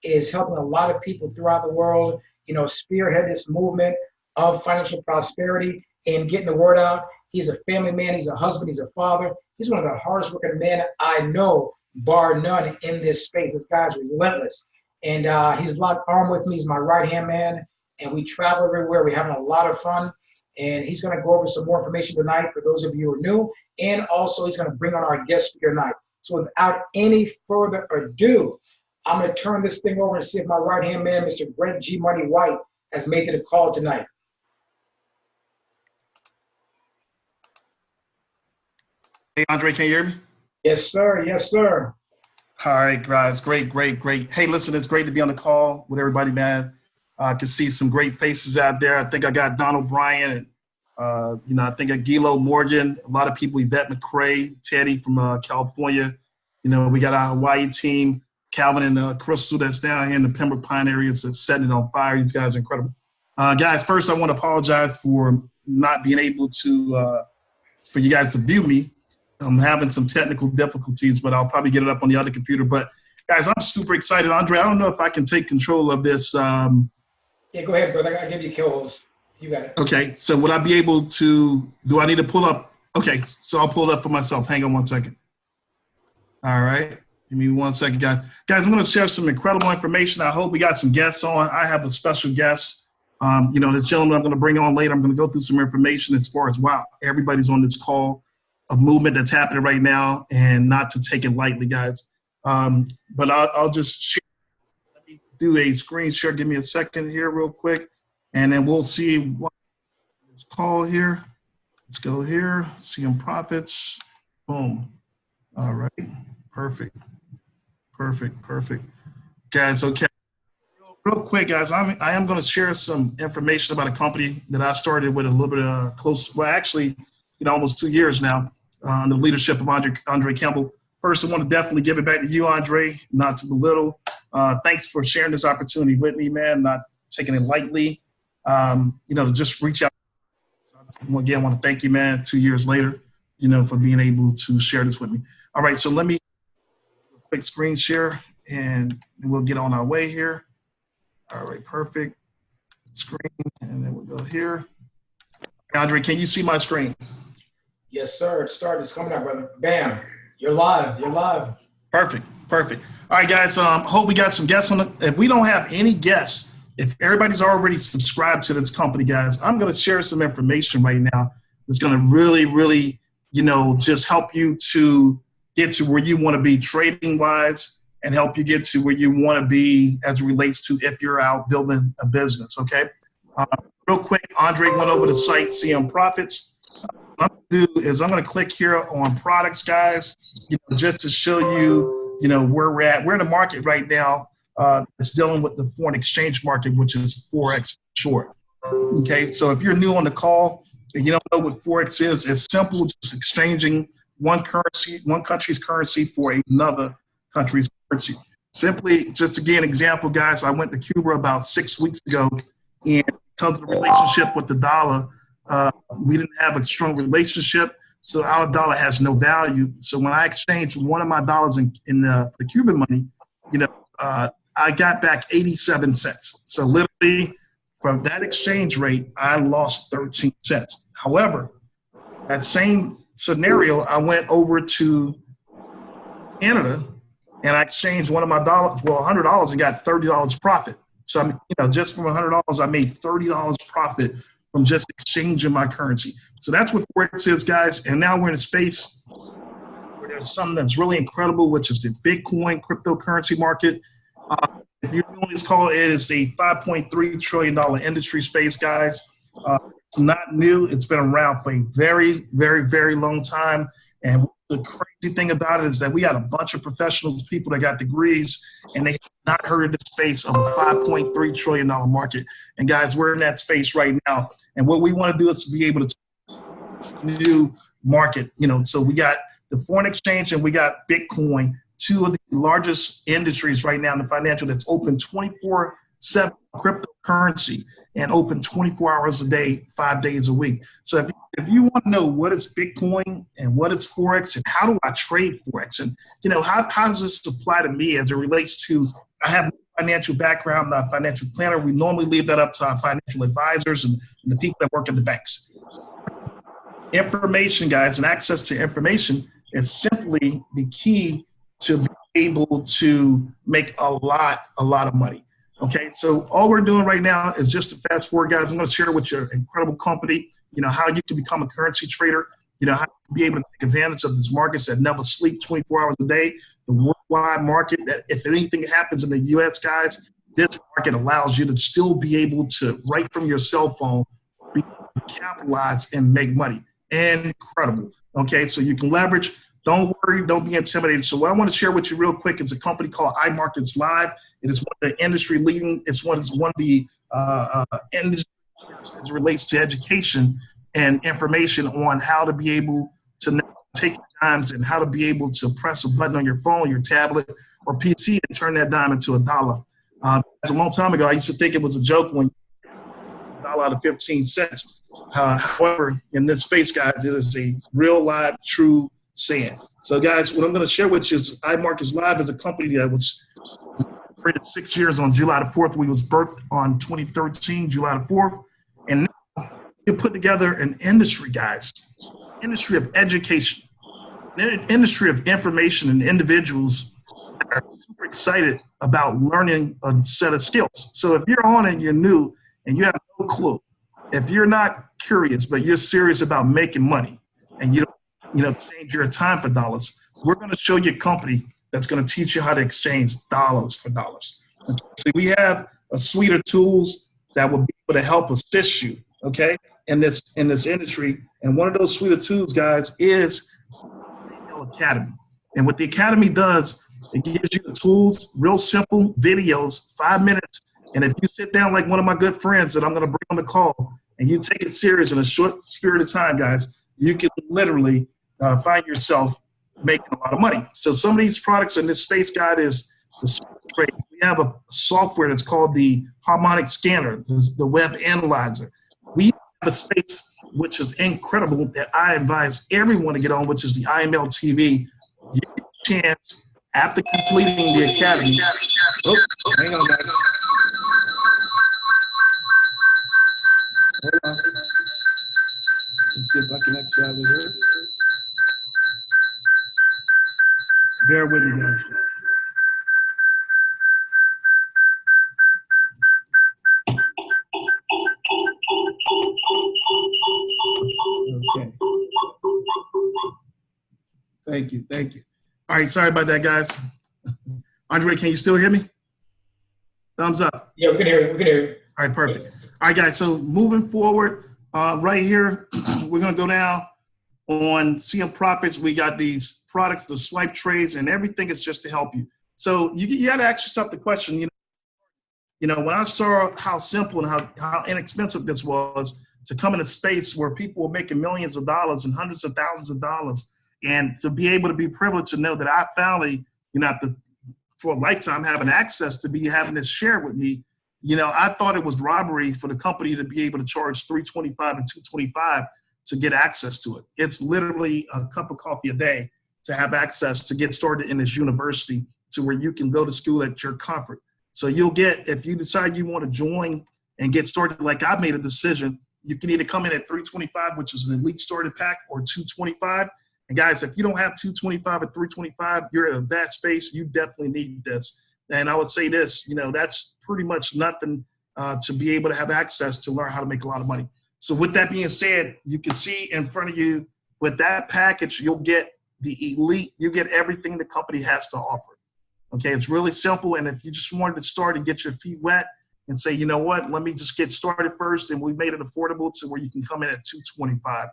is helping a lot of people throughout the world, spearhead this movement of financial prosperity and getting the word out. He's a family man. He's a husband. He's a father. He's one of the hardest working men I know, bar none, in this space. This guy's relentless. And he's locked arm with me. He's my right-hand man. And we travel everywhere. We're having a lot of fun. And he's going to go over some more information tonight for those of you who are new. And also, he's going to bring on our guest speaker tonight. So without any further ado, I'm going to turn this thing over and see if my right-hand man, Mr. Brent G. Money White, has made it a call tonight. Hey, Andre, can you hear me? Yes, sir. Yes, sir. All right, guys. Great. Hey, listen, it's great to be on the call with everybody, man. I can see some great faces out there. I think I got Donald Bryan, and, I think I got Gilo Morgan, a lot of people, Yvette McCrae, Teddy from California. We got our Hawaii team, Calvin and Crystal that's down here in the Pembroke Pine areas that's setting it on fire. These guys are incredible. Guys, first I want to apologize for not being able to, for you guys to view me. I'm having some technical difficulties, but I'll probably get it up on the other computer. But, guys, I'm super excited. Andre, I don't know if I can take control of this. Yeah, go ahead, brother. I'll give you co-host. You got it. Okay, so would I be able to – do I need to pull up – okay, so I'll pull it up for myself. Hang on one second. All right. Give me 1 second, guys. Guys, I'm going to share some incredible information. I hope we got some guests on. I have a special guest. This gentleman I'm going to bring on later, I'm going to go through some information as far as, wow, everybody's on this call, a movement that's happening right now, and not to take it lightly, guys. But I'll just share. Let me do a screen share. Give me a second here real quick, and then we'll see what this call here. Let's go here. CM Profits. Boom. All right. Perfect. Guys, okay. Real quick, guys, I am going to share some information about a company that I started with a little bit close. Well, actually, almost 2 years now, under the leadership of Andre Campbell. First, I want to definitely give it back to you, Andre, not to belittle. Thanks for sharing this opportunity with me, man, not taking it lightly, to just reach out. So, again, I want to thank you, man, 2 years later, for being able to share this with me. All right, so let me do a quick screen share, and we'll get on our way here. All right, perfect. Screen, and then we'll go here. Andre, can you see my screen? Yes, sir. It's started. It's coming up, brother. Bam. You're live. Perfect. All right, guys. Hope we got some guests on it. If we don't have any guests, if everybody's already subscribed to this company, guys, I'm going to share some information right now that's going to really, just help you to get to where you want to be trading-wise and help you get to where you want to be as it relates to if you're out building a business, okay? Real quick, Andre went over the site, CM Profits. What I'm going to do is I'm going to click here on products, guys, just to show you, where we're at. We're in the market right now. It's dealing with the foreign exchange market, which is Forex short. Okay, so if you're new on the call and you don't know what Forex is, it's simple, just exchanging one country's currency for another country's currency. Simply, just to give an example, guys, I went to Cuba about 6 weeks ago, and because of the relationship with the dollar, we didn't have a strong relationship, so our dollar has no value. So when I exchanged one of my dollars for Cuban money, I got back 87 cents. So literally, from that exchange rate, I lost 13 cents. However, that same scenario, I went over to Canada and I exchanged one of my dollars, $100, and got $30 profit. So, just from $100, I made $30 profit from just exchanging my currency. So that's what Forex is, guys. And now we're in a space where there's something that's really incredible, which is the Bitcoin cryptocurrency market. If you're doing this call, it is a $5.3 trillion industry space, guys. It's not new. It's been around for a very, very, very long time. And the crazy thing about it is that we got a bunch of professionals, people that got degrees, and they have not heard of this space of a $5.3 trillion market. And guys, we're in that space right now. And what we want to do is to be able to new market. So we got the foreign exchange and we got Bitcoin, two of the largest industries right now in the financial that's open 24/7 cryptocurrency and open 24 hours a day, 5 days a week. So if you want to know what is Bitcoin and what is Forex and how do I trade Forex and, how does this apply to me as it relates to I have no financial background, not a financial planner. We normally leave that up to our financial advisors and the people that work in the banks. Information, guys, and access to information is simply the key to be able to make a lot of money. Okay, so all we're doing right now is just to fast forward, guys. I'm going to share with your incredible company, how you can become a currency trader, how you can be able to take advantage of these markets that never sleep 24 hours a day, the worldwide market that if anything happens in the U.S., guys, this market allows you to still be able to, right from your cell phone, be capitalize and make money. Incredible. Okay, so you can leverage. Don't worry, don't be intimidated. So what I want to share with you real quick is a company called iMarkets Live. It is one of the industry leading. It's one of the industry as it relates to education and information on how to be able to take dimes and how to be able to press a button on your phone, your tablet, or PC and turn that dime into $1. As a long time ago, I used to think it was a joke when $1 out of 15 cents. However, in this space, guys, it is a real, live, true saying. So, guys, what I'm going to share with you is iMarkets Live is a company that was created 6 years on July the 4th. We was birthed on 2013, July the 4th. And now we put together an industry, guys, industry of education, an industry of information and individuals that are super excited about learning a set of skills. So if you're on and you're new and you have no clue, if you're not curious, but you're serious about making money and you don't, exchange your time for dollars, we're going to show you a company that's going to teach you how to exchange dollars for dollars. Okay? So we have a suite of tools that will be able to help assist you, okay, in this industry. And one of those suite of tools, guys, is Academy. And what the Academy does, it gives you the tools, real simple videos, 5 minutes. And if you sit down like one of my good friends that I'm going to bring on the call, and you take it serious in a short period of time, guys, you can literally find yourself making a lot of money. So some of these products in this space guide is the trade. We have a software that's called the harmonic scanner, the web analyzer. We have a space which is incredible that I advise everyone to get on, which is the IML TV. You get a chance after completing the academy. Oh, hang on, guys. Hold on. Let's see if I can exit out of here. Bear with me, guys. Okay. Thank you. All right, sorry about that, guys. Andre, can you still hear me? Thumbs up. Yeah, we can hear you. All right, perfect. All right, guys, so moving forward, right here, we're going to go down on CM Profits. We got these products, the swipe trades, and everything is just to help you. So you got to ask yourself the question, when I saw how simple and how inexpensive this was to come in a space where people were making millions of dollars and hundreds of thousands of dollars, and to be able to be privileged to know that I finally, for a lifetime having access to be having this shared with me, I thought it was robbery for the company to be able to charge $325 and $225 to get access to it. It's literally a cup of coffee a day to have access to get started in this university to where you can go to school at your comfort. So you'll get, if you decide you want to join and get started, like I made a decision, you can either come in at $325, which is an elite starter pack, or $225. And guys, if you don't have $225 or $325, you're in a bad space. You definitely need this. And I would say this, that's pretty much nothing to be able to have access to learn how to make a lot of money. So with that being said, you can see in front of you, with that package, you'll get the elite, you get everything the company has to offer. Okay, it's really simple. And if you just wanted to start and get your feet wet and say, you know what, let me just get started first, and we made it affordable to where you can come in at $225.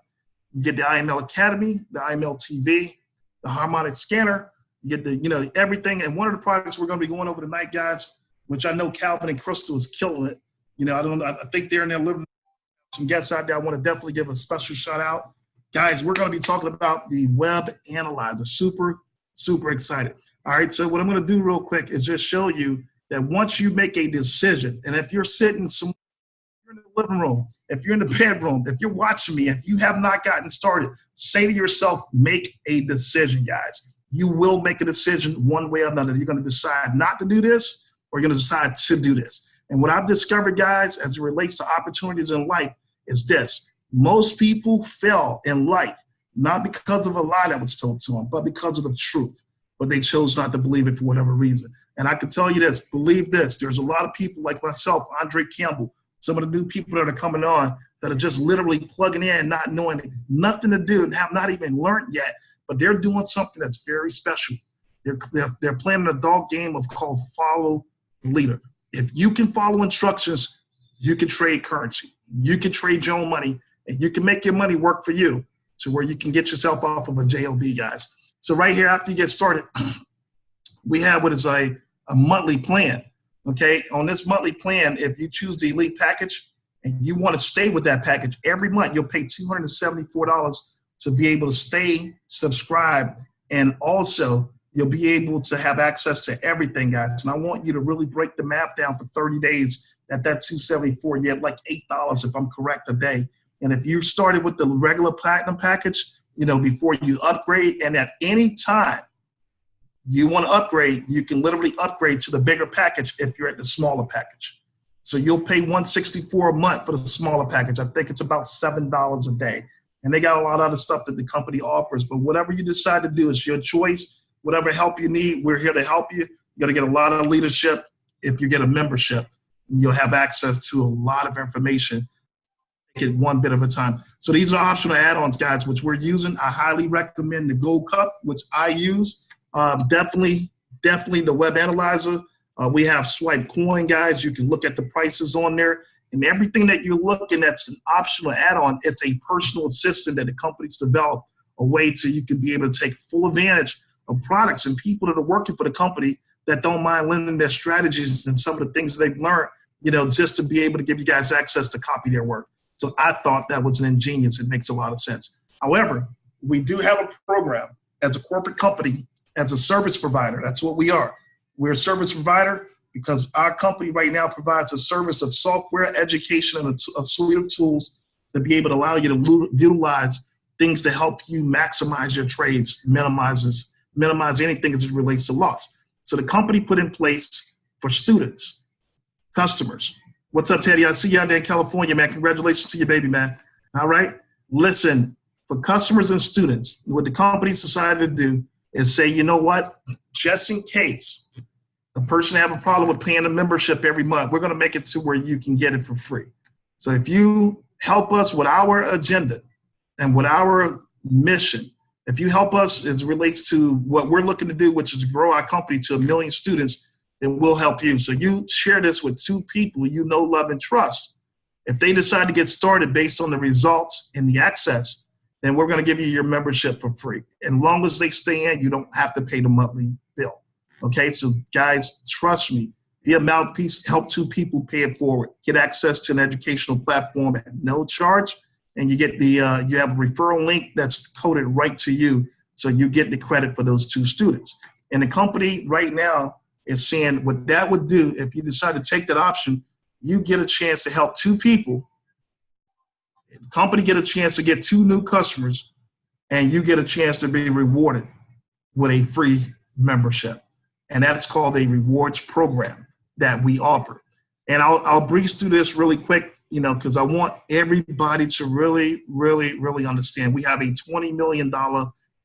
You get the IML Academy, the IML TV, the harmonic scanner, you get the, everything. And one of the products we're going to be going over tonight, guys, which I know Calvin and Crystal is killing it. I think they're in there living. Some guests out there, I want to definitely give a special shout out. Guys, we're going to be talking about the web analyzer. Super, super excited. All right, so what I'm going to do real quick is just show you that once you make a decision, and if you're sitting somewhere, you're in the living room, if you're in the bedroom, if you're watching me, if you have not gotten started, say to yourself, make a decision, guys. You will make a decision one way or another. You're going to decide not to do this, or you're going to decide to do this. And what I've discovered, guys, as it relates to opportunities in life is this. Most people fail in life, not because of a lie that was told to them, but because of the truth. But they chose not to believe it for whatever reason. And I can tell you this, believe this, there's a lot of people like myself, Andre Campbell, some of the new people that are coming on that are just literally plugging in, not knowing nothing to do and have not even learned yet, but they're doing something that's very special. They're playing an adult game called follow leader. If you can follow instructions, you can trade currency. You can trade your own money, and you can make your money work for you to where you can get yourself off of a JOB, guys. So right here, after you get started, we have what is a monthly plan, okay? On this monthly plan, if you choose the elite package and you want to stay with that package, every month you'll pay $274 to be able to stay subscribed, and also you'll be able to have access to everything, guys. And I want you to really break the math down for 30 days at that $274. You have like $8, if I'm correct, a day. And if you started with the regular platinum package, you know, before you upgrade, and at any time you want to upgrade, you can literally upgrade to the bigger package if you're at the smaller package. So you'll pay $164 a month for the smaller package. I think it's about $7 a day. And they got a lot of other stuff that the company offers. But whatever you decide to do is your choice. Whatever help you need, we're here to help you. You're going to get a lot of leadership. If you get a membership, you'll have access to a lot of information. Get one bit of a time. So these are optional add-ons, guys, which we're using. I highly recommend the Gold Cup, which I use. Definitely the Web Analyzer. We have Swipe Coin, guys. You can look at the prices on there. And everything that you're looking at's an optional add-on. It's a personal assistant that the company's developed, a way to you can be able to take full advantage of products and people that are working for the company that don't mind lending their strategies and some of the things they've learned, you know, just to be able to give you guys access to copy their work. So I thought that was an ingenious. It makes a lot of sense. However, we do have a program as a corporate company, as a service provider. That's what we are. We're a service provider because our company right now provides a service of software, education, and a suite of tools to be able to allow you to utilize things to help you maximize your trades, minimize anything as it relates to loss. So the company put in place for students, customers. What's up, Teddy? I see you out there in California, man. Congratulations to your baby, man. All right. Listen, for customers and students, what the company's decided to do is say, you know what, just in case a person have a problem with paying a membership every month, we're going to make it to where you can get it for free. So if you help us with our agenda and with our mission, if you help us as it relates to what we're looking to do, which is grow our company to 1 million students, then we'll help you. So you share this with 2 people you know, love, and trust. If they decide to get started based on the results and the access, then we're going to give you your membership for free. And as long as they stay in, you don't have to pay the monthly bill. Okay, so guys, trust me. Be a mouthpiece, help 2 people pay it forward. Get access to an educational platform at no charge. And you get the you have a referral link that's coded right to you, so you get the credit for those 2 students. And the company right now is saying what that would do if you decide to take that option, you get a chance to help 2 people. The company get a chance to get 2 new customers, and you get a chance to be rewarded with a free membership. And that's called a rewards program that we offer. And I'll breeze through this really quick, you know, because I want everybody to really, really, really understand. We have a $20 million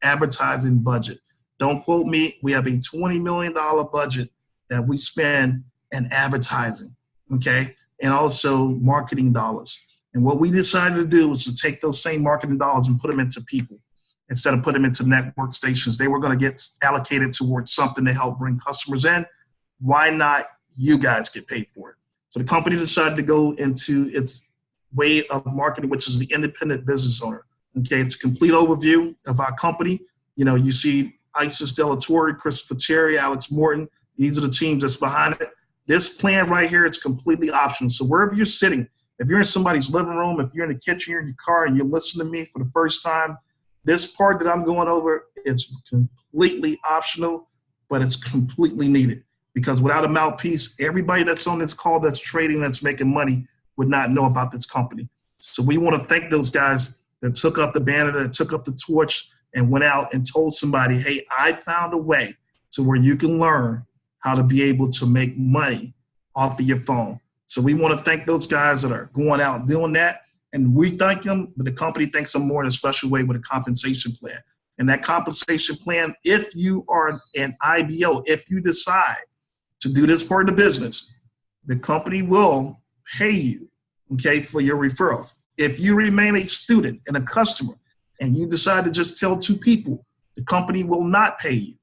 advertising budget. Don't quote me. We have a $20 million budget that we spend in advertising, okay, and also marketing dollars. And what we decided to do was to take those same marketing dollars and put them into people instead of put them into network stations. They were going to get allocated towards something to help bring customers in. Why not you guys get paid for it? So the company decided to go into its way of marketing, which is the independent business owner. Okay, it's a complete overview of our company. You know, you see Isis Delatorre, Chris Fateri, Alex Morton. These are the teams that's behind it. This plan right here, it's completely optional. So wherever you're sitting, if you're in somebody's living room, if you're in the kitchen, you're in your car, and you listen to me for the first time, this part that I'm going over, it's completely optional, but it's completely needed. Because without a mouthpiece, everybody that's on this call that's trading, that's making money, would not know about this company. So we want to thank those guys that took up the banner, that took up the torch, and went out and told somebody, hey, I found a way to where you can learn how to be able to make money off of your phone. So we want to thank those guys that are going out and doing that. And we thank them, but the company thanks them more in a special way with a compensation plan. And that compensation plan, if you are an IBO, if you decide to do this part of the business, the company will pay you, okay, for your referrals. If you remain a student and a customer and you decide to just tell 2 people, the company will not pay you.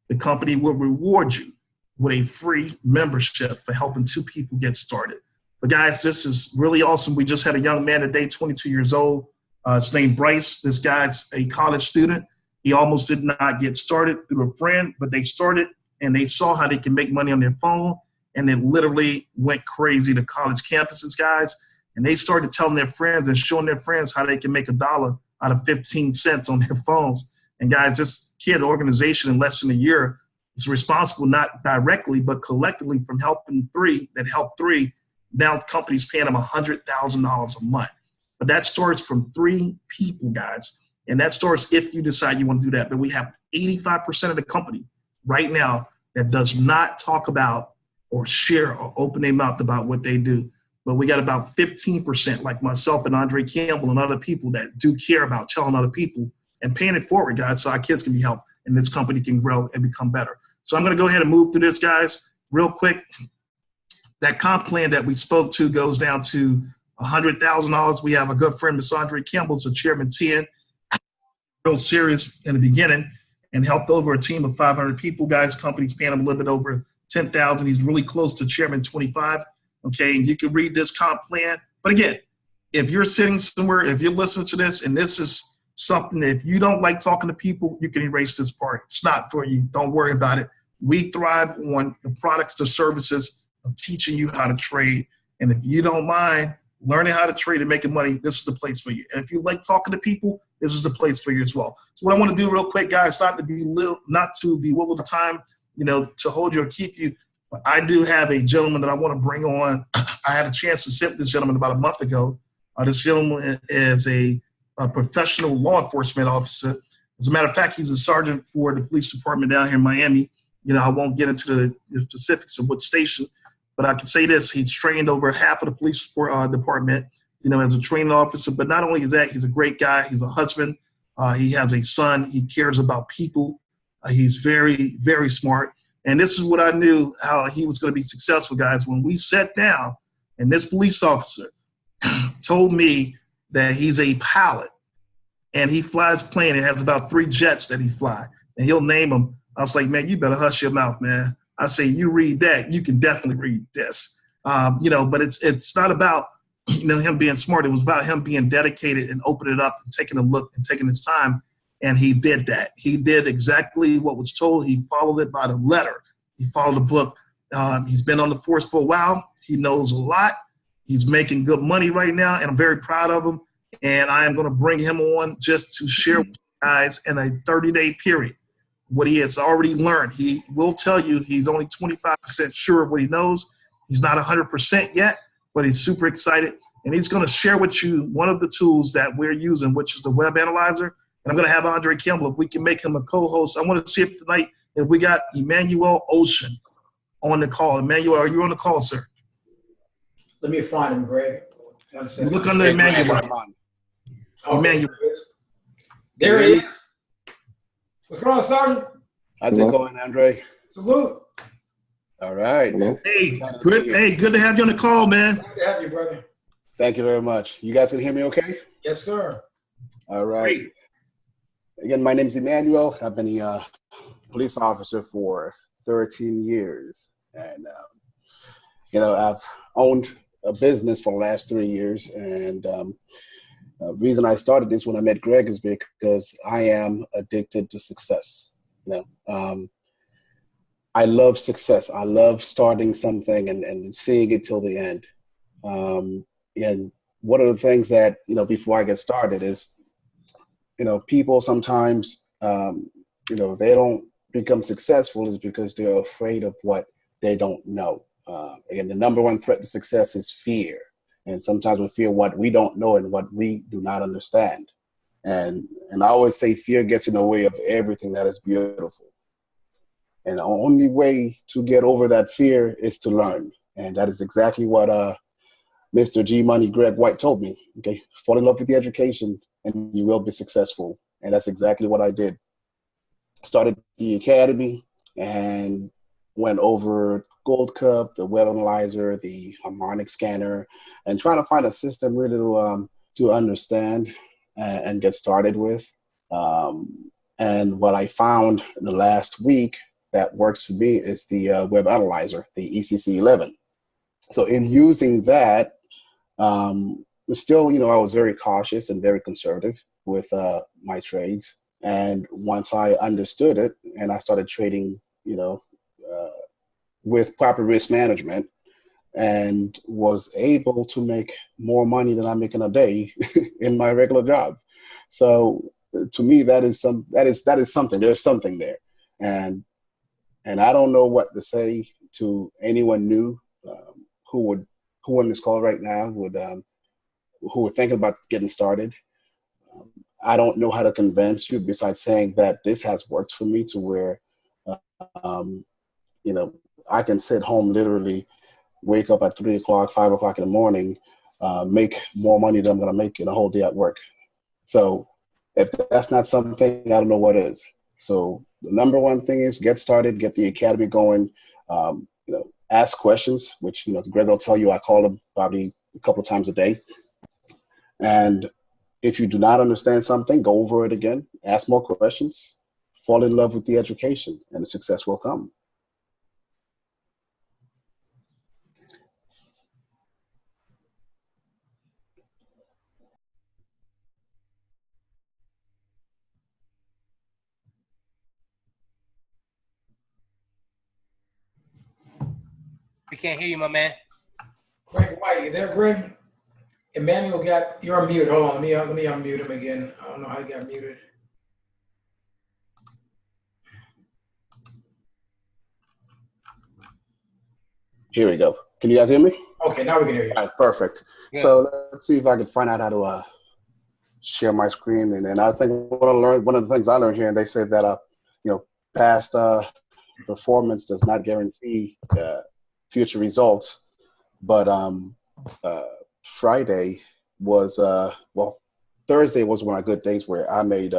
The company will reward you with a free membership for helping 2 people get started. But guys, this is really awesome. We just had a young man today, 22 years old. His name Bryce. This guy's a college student. He almost did not get started through a friend, but they started and they saw how they can make money on their phone, and they literally went crazy to college campuses, guys. And they started telling their friends and showing their friends how they can make $1 out of 15 cents on their phones. And guys, this kid organization in less than a year is responsible not directly, but collectively from helping 3 that helped 3. Now companies paying them $100,000 a month. But that starts from 3 people, guys. And that starts if you decide you want to do that. But we have 85% of the company right now that does not talk about or share or open their mouth about what they do. But we got about 15%, like myself and Andre Campbell and other people that do care about telling other people and paying it forward, guys, so our kids can be helped and this company can grow and become better. So I'm going to go ahead and move through this, guys, real quick. That comp plan that we spoke to goes down to $100,000. We have a good friend, Ms. Andre Campbell, so Chairman 10, real serious in the beginning and helped over a team of 500 people, guys. Companies paying him a little bit over $10,000. He's really close to Chairman 25. Okay, and you can read this comp plan. But again, if you're sitting somewhere, if you're listening to this, and this is something that if you don't like talking to people, you can erase this part. It's not for you. Don't worry about it. We thrive on the products, the services of teaching you how to trade. And if you don't mind learning how to trade and making money, this is the place for you. And if you like talking to people, this is the place for you as well. So what I want to do real quick, guys, not to bewilder the time, to hold you or keep you, but I do have a gentleman that I want to bring on. I had a chance to sit with this gentleman about a month ago. This gentleman is a professional law enforcement officer. As a matter of fact, he's a sergeant for the police department down here in Miami. I won't get into the specifics of what station, but I can say this. He's trained over half of the police department, as a training officer. But not only is that, he's a great guy. He's a husband. He has a son. He cares about people. He's very, very smart. And this is what I knew how he was going to be successful, guys. When we sat down and this police officer told me that he's a pilot and he flies plane. It has about 3 jets that he fly, and he'll name them. I was like, man, you better hush your mouth, man. I say, you read that, you can definitely read this. But it's not about, him being smart. It was about him being dedicated and opening it up and taking a look and taking his time. And he did that. He did exactly what was told. He followed it by the letter. He followed the book. He's been on the force for a while. He knows a lot. He's making good money right now, and I'm very proud of him. And I am going to bring him on just to share with you guys in a 30-day period what he has already learned. He will tell you he's only 25% sure of what he knows. He's not 100% yet, but he's super excited. And he's going to share with you one of the tools that we're using, which is the web analyzer. And I'm going to have Andre Campbell, if we can make him a co-host. I want to see if we got Emmanuel Ocean on the call. Emmanuel, are you on the call, sir? Let me find him, Greg. Look under Emmanuel. Emmanuel. There he is. What's going on, Sergeant? How's it going, Andre? Salute. All right. Hey, good to have you on the call, man. Good to have you, brother. Thank you very much. You guys can hear me okay? Yes, sir. All right. Great. Again, my name is Emmanuel. I've been a police officer for 13 years. And, I've owned a business for the last 3 years. And the reason I started this when I met Greg is because I am addicted to success. I love success. I love starting something and seeing it till the end. And one of the things that, before I get started is, people sometimes, they don't become successful is because they're afraid of what they don't know. Again, the number one threat to success is fear. And sometimes we fear what we don't know and what we do not understand. And I always say fear gets in the way of everything that is beautiful. And the only way to get over that fear is to learn. And that is exactly what Mr. G Money Greg White told me. Okay, fall in love with the education and you will be successful. And that's exactly what I did. Started the academy and went over Gold Cup, the web analyzer, the harmonic scanner, and trying to find a system really to understand and get started with. And what I found in the last week that works for me is the web analyzer, the ECC 11. So in using that, still, I was very cautious and very conservative with my trades. And once I understood it and I started trading, with proper risk management and was able to make more money than I make in a day in my regular job. So to me, that is something. There's something there. And I don't know what to say to anyone new who on this call right now who are thinking about getting started. I don't know how to convince you besides saying that this has worked for me to where, I can sit home, literally wake up at 3 o'clock, 5 o'clock in the morning, make more money than I'm going to make in a whole day at work. So if that's not something, I don't know what is. So the number one thing is get started, get the academy going, ask questions, which, Greg will tell you, I call him probably a couple of times a day. And if you do not understand something, go over it again, ask more questions, fall in love with the education, and the success will come. We can't hear you, my man. Greg White, you there, Greg? Emmanuel you're on mute. Hold on, let me unmute him again. I don't know how he got muted. Here we go. Can you guys hear me? Okay, now we can hear you. All right, perfect. Good. So let's see if I can find out how to share my screen. And I think one of the things I learned here, and they said that past performance does not guarantee future results. But Friday was Thursday was one of my good days where I made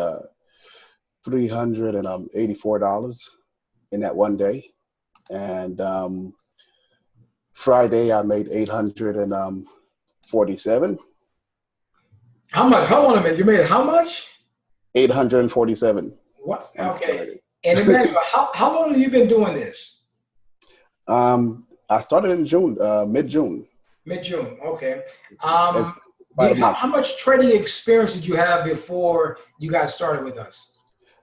$384 in that one day, and Friday I made $847. How much? Hold on a minute. You made how much? 847. What? Okay. And Emmanuel, how long have you been doing this? I started in June, mid-June. Mid-June, okay. How much trading experience did you have before you got started with us?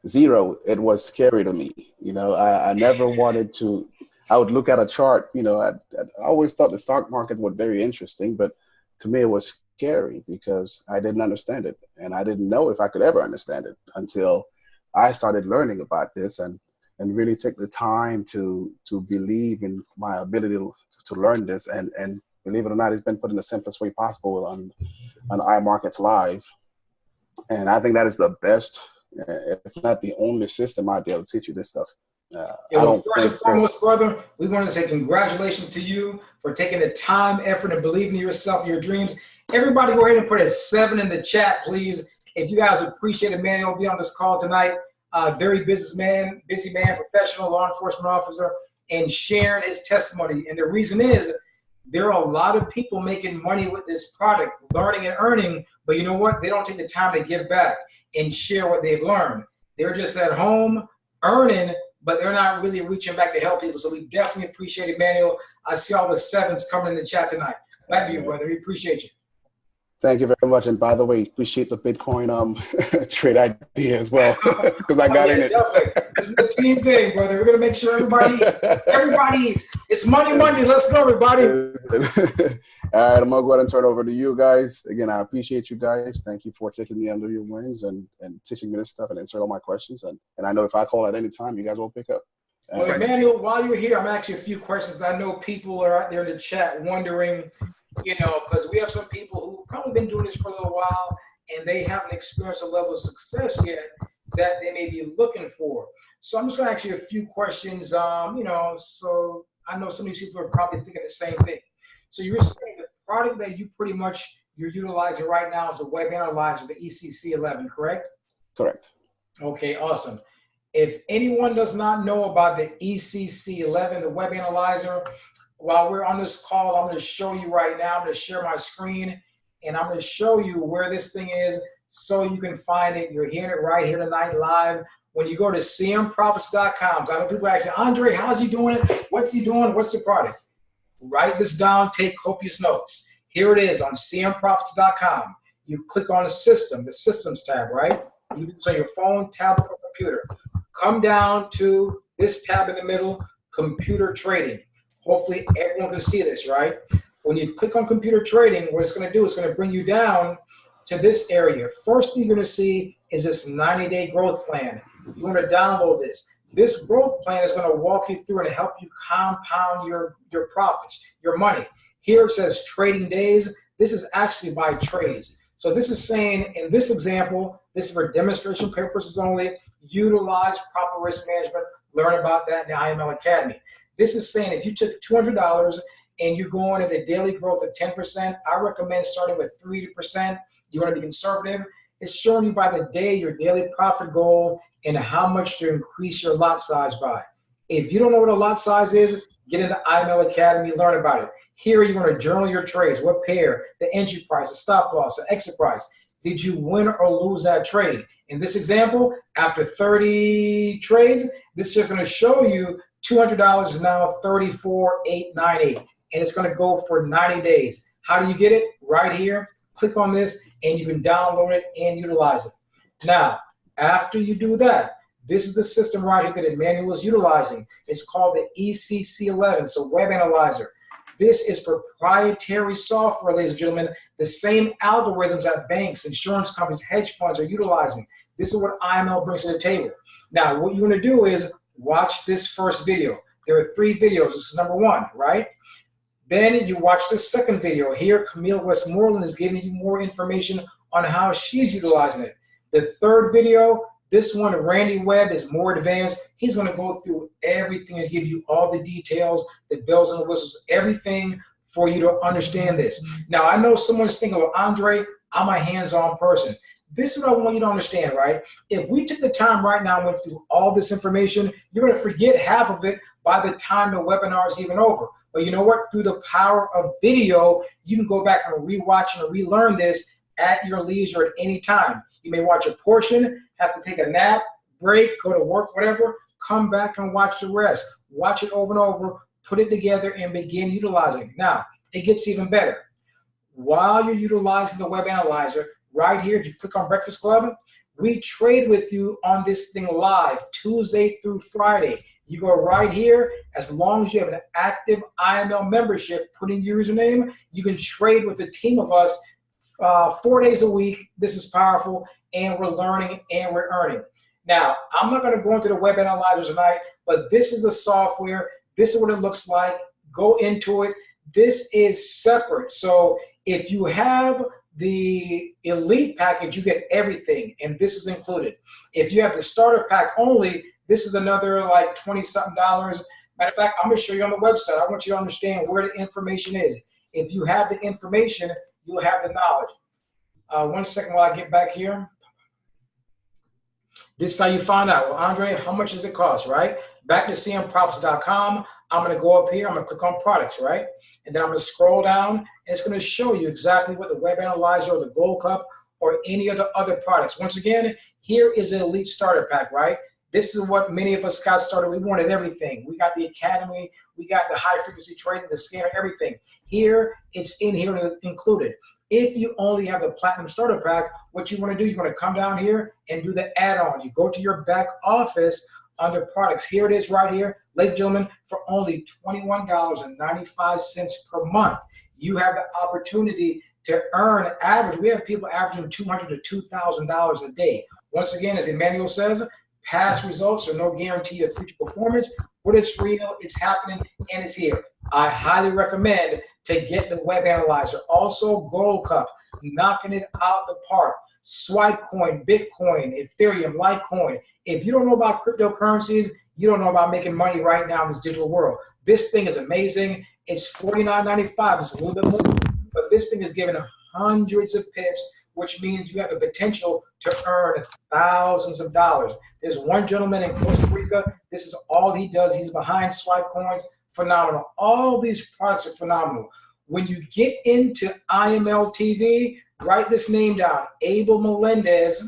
Zero. It was scary to me. I never wanted to. I would look at a chart. I always thought the stock market was very interesting, but to me it was scary because I didn't understand it, and I didn't know if I could ever understand it until I started learning about this and really take the time to believe in my ability to learn this. And believe it or not, it's been put in the simplest way possible on iMarkets Live. And I think that is the best, if not the only system out there to teach you this stuff. First and foremost, brother, we want to say congratulations to you for taking the time, effort, and believing in yourself and your dreams. Everybody go ahead and put a 7 in the chat, please. If you guys appreciate Emmanuel being on this call tonight, very busy man, professional law enforcement officer, and sharing his testimony. And the reason is there are a lot of people making money with this product, learning and earning, but you know what? They don't take the time to give back and share what they've learned. They're just at home earning, but they're not really reaching back to help people. So we definitely appreciate Emmanuel. I see all the 7s coming in the chat tonight. Glad to you, brother. We appreciate you. Thank you very much. And by the way, appreciate the Bitcoin trade idea as well, because I got in it. Definitely. This is a team thing, brother. We're going to make sure everybody, it's money. Let's go, everybody. All right, I'm going to go ahead and turn it over to you guys. Again, I appreciate you guys. Thank you for taking me under your wings and teaching me this stuff and answering all my questions. And I know if I call at any time, you guys will pick up. Well, Emmanuel, while you're here, I'm asking you a few questions. I know people are out there in the chat wondering, because we have some people who've probably been doing this for a little while and they haven't experienced a level of success yet. that they may be looking for. So I'm just going to ask you a few questions, so I know some of these people are probably thinking the same thing. So you're saying the product that you're utilizing right now is a web analyzer, the ECC11, correct? Correct. Okay, awesome. If anyone does not know about the ECC11, the web analyzer, while we're on this call, I'm going to show you right now. I'm going to share my screen, and I'm going to show you where this thing is so you can find it. You're hearing it right here tonight live. When you go to cmprofits.com, I know people ask, Andre, how's he doing it? What's he doing? What's the product? Write this down. Take copious notes. Here it is on cmprofits.com. You click on the systems tab, right? You can say your phone, tablet, or computer. Come down to this tab in the middle, computer trading. Hopefully everyone can see this, right? When you click on computer trading, what it's going to do is going to bring you down to this area. First thing you're going to see is this 90-day growth plan. You want to download this. This growth plan is going to walk you through and help you compound your profits, your money. Here it says trading days. This is actually by trades. So this is saying, in this example, this is for demonstration purposes only. Utilize proper risk management. Learn about that in the IML Academy. This is saying if you took $200 and you're going at a daily growth of 10%, I recommend starting with 3%. You want to be conservative. It's showing you by the day your daily profit goal and how much to increase your lot size by. If you don't know what a lot size is, get into IML Academy, learn about it. Here you want to journal your trades, what pair, the entry price, the stop loss, the exit price. Did you win or lose that trade? In this example, after 30 trades, this is just going to show you $200 is now $34,898, and it's going to go for 90 days. How do you get it? Right here. Click on this, and you can download it and utilize it. Now, after you do that, this is the system right here that Emmanuel is utilizing. It's called the ECC11, so Web Analyzer. This is proprietary software, ladies and gentlemen, the same algorithms that banks, insurance companies, hedge funds are utilizing. This is what IML brings to the table. Now, what you want to do is watch this first video. There are 3 videos. This is number 1, right? Then you watch the second video. Here, Camille Westmoreland is giving you more information on how she's utilizing it. The third video, this one, Randy Webb, is more advanced. He's going to go through everything and give you all the details, the bells and the whistles, everything for you to understand this. Now, I know someone's thinking, well, Andre, I'm a hands-on person. This is what I want you to understand, right? If we took the time right now and went through all this information, you're going to forget half of it by the time the webinar is even over. But you know what? Through the power of video, you can go back and rewatch and relearn this at your leisure at any time. You may watch a portion, have to take a nap, break, go to work, whatever, come back and watch the rest. Watch it over and over, put it together, and begin utilizing. Now, it gets even better. While you're utilizing the Web Analyzer, right here, if you click on Breakfast Club, we trade with you on this thing live, Tuesday through Friday. You go right here. As long as you have an active IML membership, put in your username, you can trade with a team of us 4 days a week. This is powerful, and we're learning and we're earning. Now, I'm not going to go into the Web Analyzer tonight, but this is the software. This is what it looks like. Go into it. This is separate. So if you have the Elite package, you get everything, and this is included. If you have the Starter pack only, this is another like $20-something. Matter of fact, I'm going to show you on the website. I want you to understand where the information is. If you have the information, you'll have the knowledge. 1 second while I get back here. This is how you find out. Well, Andre, how much does it cost, right? Back to cmprofits.com. I'm going to go up here. I'm going to click on products, right? And then I'm going to scroll down, and it's going to show you exactly what the Web Analyzer or the Gold Cup or any of the other products. Once again, here is an Elite Starter Pack, right? This is what many of us got started. We wanted everything. We got the Academy. We got the high frequency trading, the scanner, everything. Here, it's in here included. If you only have the Platinum Starter Pack, what you want to do, you're going to come down here and do the add-on. You go to your back office under products. Here it is right here. Ladies and gentlemen, for only $21.95 per month, you have the opportunity to earn average. We have people averaging $200 to $2,000 a day. Once again, as Emmanuel says, past results are no guarantee of future performance. But it's real, it's happening, and it's here. I highly recommend to get the Web Analyzer. Also, Gold Cup, knocking it out the park. Swipecoin, Bitcoin, Ethereum, Litecoin. If you don't know about cryptocurrencies, you don't know about making money right now in this digital world. This thing is amazing. It's $49.95. It's a little bit more, but this thing is giving hundreds of pips, which means you have the potential to earn thousands of dollars. There's one gentleman in Costa Rica. This is all he does. He's behind Swipecoins. Phenomenal. All these products are phenomenal. When you get into IML TV, write this name down, Abel Melendez,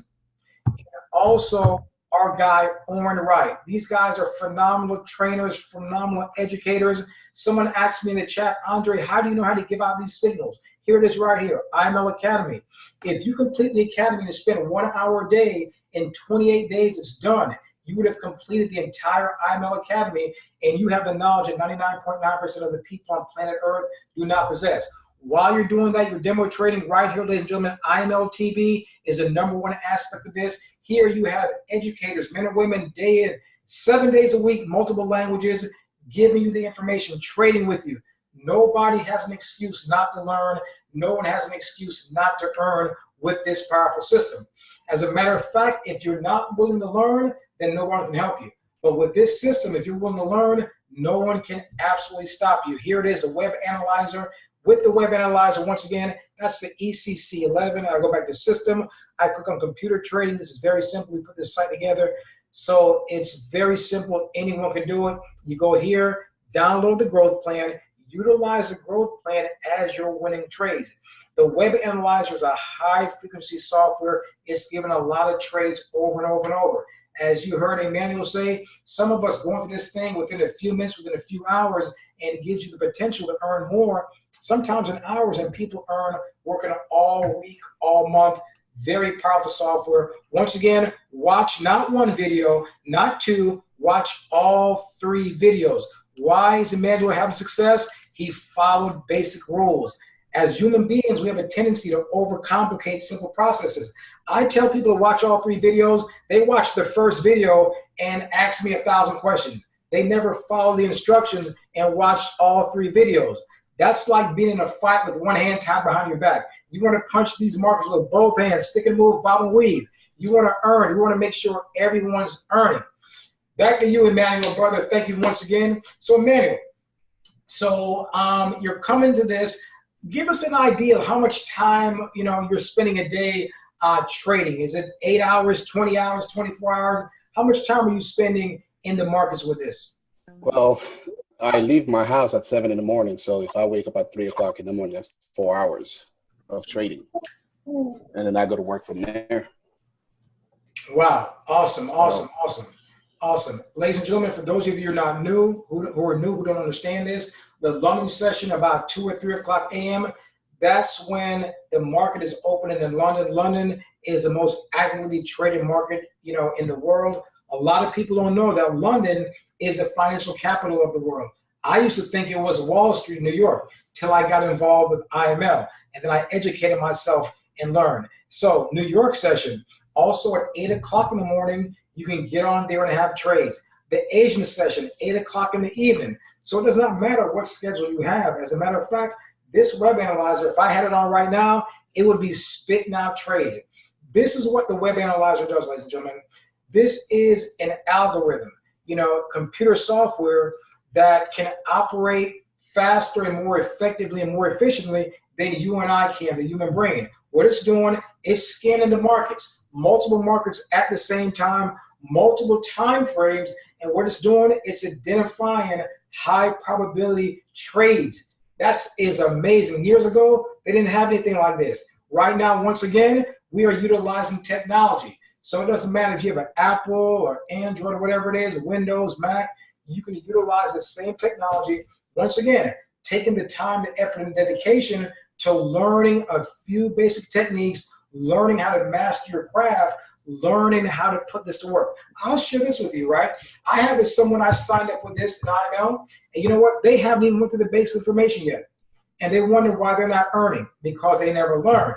and also our guy, Orrin Wright. These guys are phenomenal trainers, phenomenal educators. Someone asked me in the chat, Andre, how do you know how to give out these signals? Here it is right here, IML Academy. If you complete the academy and spend 1 hour a day, in 28 days it's done. You would have completed the entire IML Academy, and you have the knowledge that 99.9% of the people on planet Earth do not possess. While you're doing that, you're demo trading right here, ladies and gentlemen. IML TV is the #1 aspect of this. Here you have educators, men and women, 7 days a week, multiple languages, giving you the information, trading with you. Nobody has an excuse not to learn. No one has an excuse not to earn with this powerful system. As a matter of fact, if you're not willing to learn, then no one can help you. But with this system, if you're willing to learn, no one can absolutely stop you. Here it is, the web analyzer. With the web analyzer, once again, that's the ECC11. I go back to system. I click on computer trading. This is very simple. We put this site together. So it's very simple. Anyone can do it. You go here, download the growth plan, utilize the growth plan as you're winning trades. The web analyzer is a high frequency software. It's given a lot of trades over and over and over. As you heard Emmanuel say, some of us going through this thing within a few minutes, within a few hours, and it gives you the potential to earn more, sometimes in hours, and people earn working all week, all month. Very powerful software. Once again, watch not one video, not two, watch all 3 videos. Why is Emmanuel having success? He followed basic rules. As human beings, we have a tendency to overcomplicate simple processes. I tell people to watch all 3 videos. They watch the first video and ask me 1,000 questions. They never follow the instructions and watch all 3 videos. That's like being in a fight with one hand tied behind your back. You want to punch these markets with both hands, stick and move, bob and weave. You want to earn. You want to make sure everyone's earning. Back to you, Emmanuel, brother. Thank you once again. So, Emmanuel, you're coming to this. Give us an idea of how much time you're spending a day trading. Is it 8 hours, 20 hours, 24 hours? How much time are you spending in the markets with this? Well, I leave my house at 7 in the morning. So if I wake up at 3 o'clock in the morning, that's 4 hours of trading. And then I go to work from there. Wow. Awesome. Ladies and gentlemen, for those of you who are not new, who don't understand this, the London session about 2 or 3 o'clock a.m., that's when the market is opening in London. London is the most actively traded market, in the world. A lot of people don't know that London is the financial capital of the world. I used to think it was Wall Street, New York, till I got involved with IML, and then I educated myself and learned. So New York session, also at 8 o'clock in the morning, you can get on there and have trades. The Asian session, 8 o'clock in the evening. So it does not matter what schedule you have. As a matter of fact, this web analyzer, if I had it on right now, it would be spitting out trade. This is what the web analyzer does, ladies and gentlemen. This is an algorithm, computer software that can operate faster and more effectively and more efficiently than you and I can, the human brain. What it's doing, it's scanning the markets, multiple markets at the same time, multiple time frames, and what it's doing, it's identifying high probability trades. That is amazing. Years ago, they didn't have anything like this. Right now, once again, we are utilizing technology. So it doesn't matter if you have an Apple or Android or whatever it is, Windows, Mac, you can utilize the same technology. Once again, taking the time, the effort, and dedication to learning a few basic techniques, learning how to master your craft, learning how to put this to work. I'll share this with you, right? I have someone I signed up with this in IML, and you know what? They haven't even went through the basic information yet. And they wonder why they're not earning, because they never learned.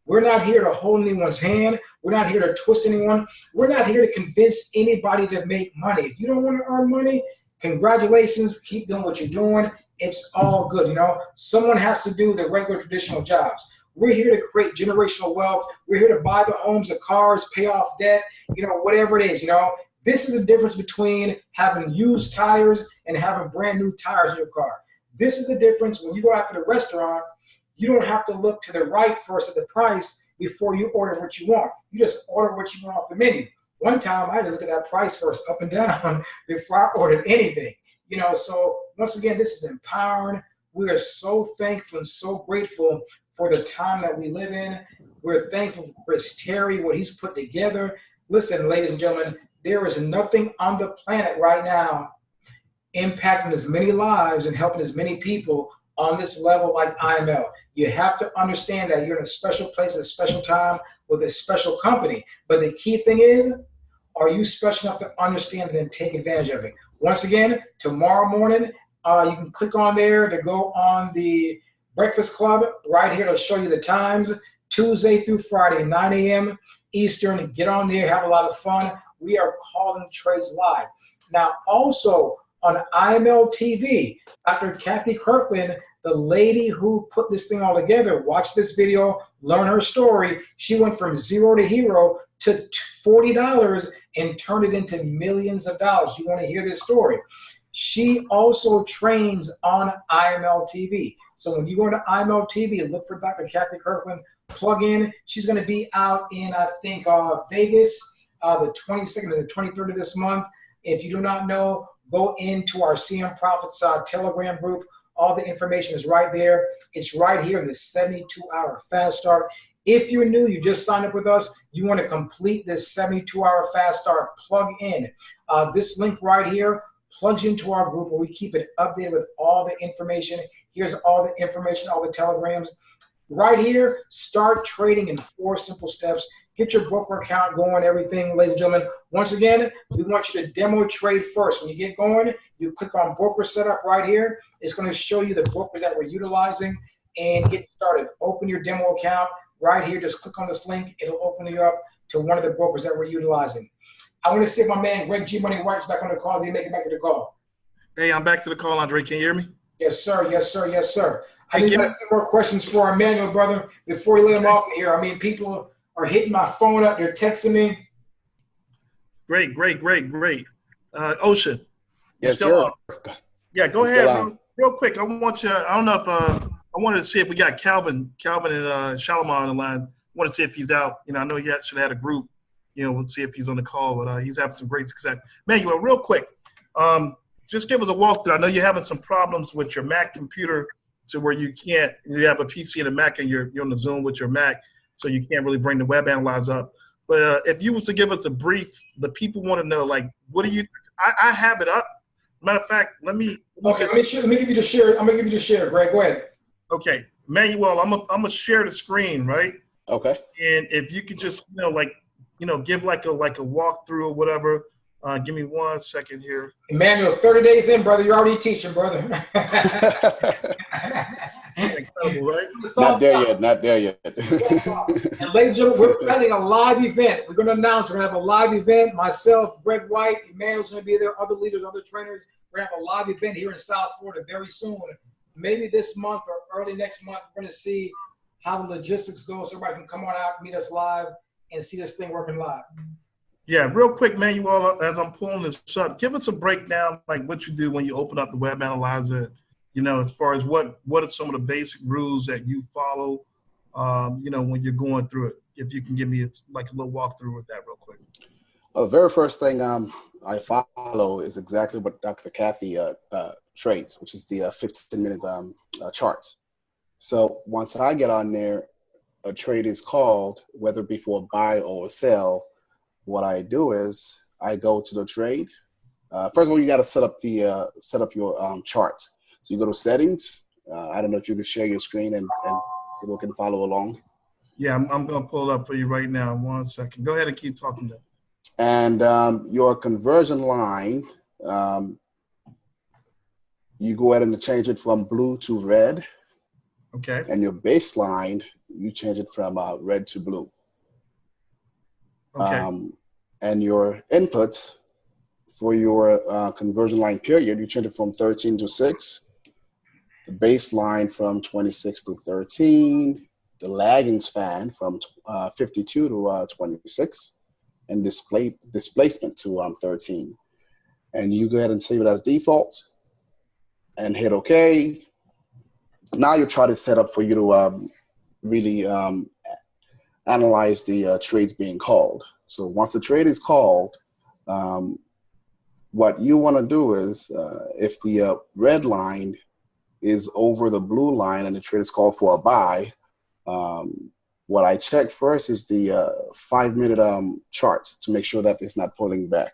We're not here to hold anyone's hand. We're not here to twist anyone. We're not here to convince anybody to make money. If you don't want to earn money, congratulations. Keep doing what you're doing. It's all good. Someone has to do the regular traditional jobs. We're here to create generational wealth. We're here to buy the homes, the cars, pay off debt, whatever it is, This is the difference between having used tires and having brand new tires in your car. This is the difference when you go out to the restaurant. You don't have to look to the right first at the price before you order what you want. You just order what you want off the menu. One time I had to look at that price first up and down before I ordered anything. So once again, this is empowering. We are so thankful and so grateful for the time that we live in. We're thankful for Chris Terry, what he's put together. Listen, ladies and gentlemen, there is nothing on the planet right now impacting as many lives and helping as many people on this level like IML. You have to understand that you're in a special place at a special time with a special company. But the key thing is, are you special enough to understand it and take advantage of it? Once again, tomorrow morning, you can click on there to go on the Breakfast Club. Right here, it'll show you the times, Tuesday through Friday, 9 a.m. Eastern. Get on there, have a lot of fun. We are calling trades live. Now, also on IML TV, Dr. Kathy Kirkland, the lady who put this thing all together, watch this video, learn her story. She went from zero to hero to $40 and turned it into millions of dollars. You want to hear this story? She also trains on IML TV. So when you go to IML TV and look for Dr. Kathy Kirkland, plug in. She's going to be out in, I think, Vegas, the 22nd and the 23rd of this month. If you do not know, go into our CM Profits Telegram group. All the information is right there. It's right here in the 72-hour fast start. If you're new, you just signed up with us, you want to complete this 72-hour fast start, plug in. This link right here plugs into our group where we keep it updated with all the information. Here's all the information, all the telegrams. Right here, start trading in 4 simple steps. Get your broker account going, everything, ladies and gentlemen. Once again, we want you to demo trade first. When you get going, you click on broker setup right here. It's going to show you the brokers that we're utilizing and get started. Open your demo account right here. Just click on this link. It'll open you up to one of the brokers that we're utilizing. I want to see if my man Greg G Money White's back on the call. Did he make it back to the call? Hey, I'm back to the call, Andre. Can you hear me? Yes, sir. Yes, sir. Yes, sir. I need a few more questions for our Emmanuel brother before we let him off here. I mean, people are hitting my phone up. They're texting me. Great. Ocean. Yes, sir. Yeah, go ahead, bro. Real quick. I want you. I don't know if I wanted to see if we got Calvin and Shalimar on the line. I want to see if he's out. I know he should have had a group. We'll see if he's on the call, but he's having some great success. Manuel, real quick. Just give us a walkthrough. I know you're having some problems with your Mac computer to where you have a PC and a Mac and you're on the Zoom with your Mac, so you can't really bring the web analyzer up. But if you was to give us a brief, the people want to know, like, what do you – I have it up. Matter of fact, let me give you the share. I'm going to give you the share, Greg. Go ahead. Okay. Manuel, I'm going to share the screen, right? Okay. And if you could just, give like a walkthrough or whatever. Give me 1 second here. Emmanuel, 30 days in, brother. You're already teaching, brother. Incredible, right? Not there yet. And ladies and gentlemen, we're planning a live event. We're going to announce we're going to have a live event. Myself, Greg White, Emmanuel's going to be there, other leaders, other trainers. We're going to have a live event here in South Florida very soon. Maybe this month or early next month, we're going to see how the logistics go so everybody can come on out, meet us live, and see this thing working live. Yeah, real quick, Manuel, as I'm pulling this up, give us a breakdown, like what you do when you open up the web analyzer, as far as what are some of the basic rules that you follow, when you're going through it. If you can give me like a little walkthrough with that real quick. Well, the very first thing I follow is exactly what Dr. Kathy trades, which is the 15-minute charts. So once I get on there, a trade is called, whether before buy or sell. What I do is I go to the trade. First of all, you got to set up your charts. So you go to settings. I don't know if you can share your screen and people can follow along. Yeah, I'm going to pull it up for you right now. 1 second. Go ahead and keep talking to. And your conversion line, you go ahead and change it from blue to red. Okay. And your baseline, you change it from red to blue. Okay. And your inputs for your conversion line period, you change it from 13 to 6, the baseline from 26 to 13, the lagging span from 52 to 26, and displacement to 13. And you go ahead and save it as default and hit OK. Now you try to set up for you to really analyze the trades being called. So once the trade is called, what you want to do is if the red line is over the blue line and the trade is called for a buy, what I check first is the 5-minute charts to make sure that it's not pulling back.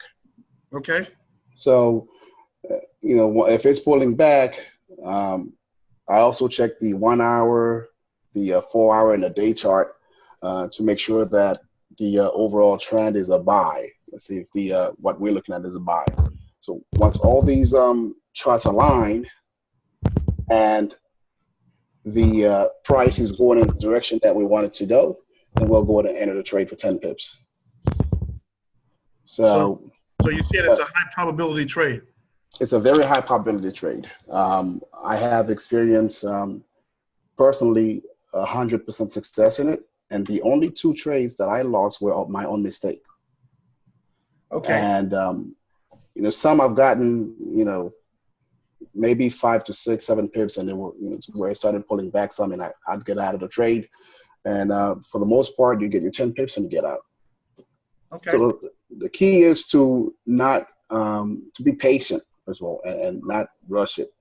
Okay. So, if it's pulling back, I also check the 1 hour, the 4 hour, and the day chart to make sure that the overall trend is a buy. Let's see if the what we're looking at is a buy. So once all these charts align and the price is going in the direction that we want it to go, then we'll go ahead and enter the trade for 10 pips. So you said it's a high probability trade. It's a very high probability trade. I have experienced personally 100% success in it, and the only 2 trades that I lost were my own mistake. Okay. And some I've gotten maybe 5 to 6, 7 pips, and then to where I started pulling back some, and I'd get out of the trade. And for the most part, you get your 10 pips and you get out. Okay. So the key is to not to be patient as well and not rush it.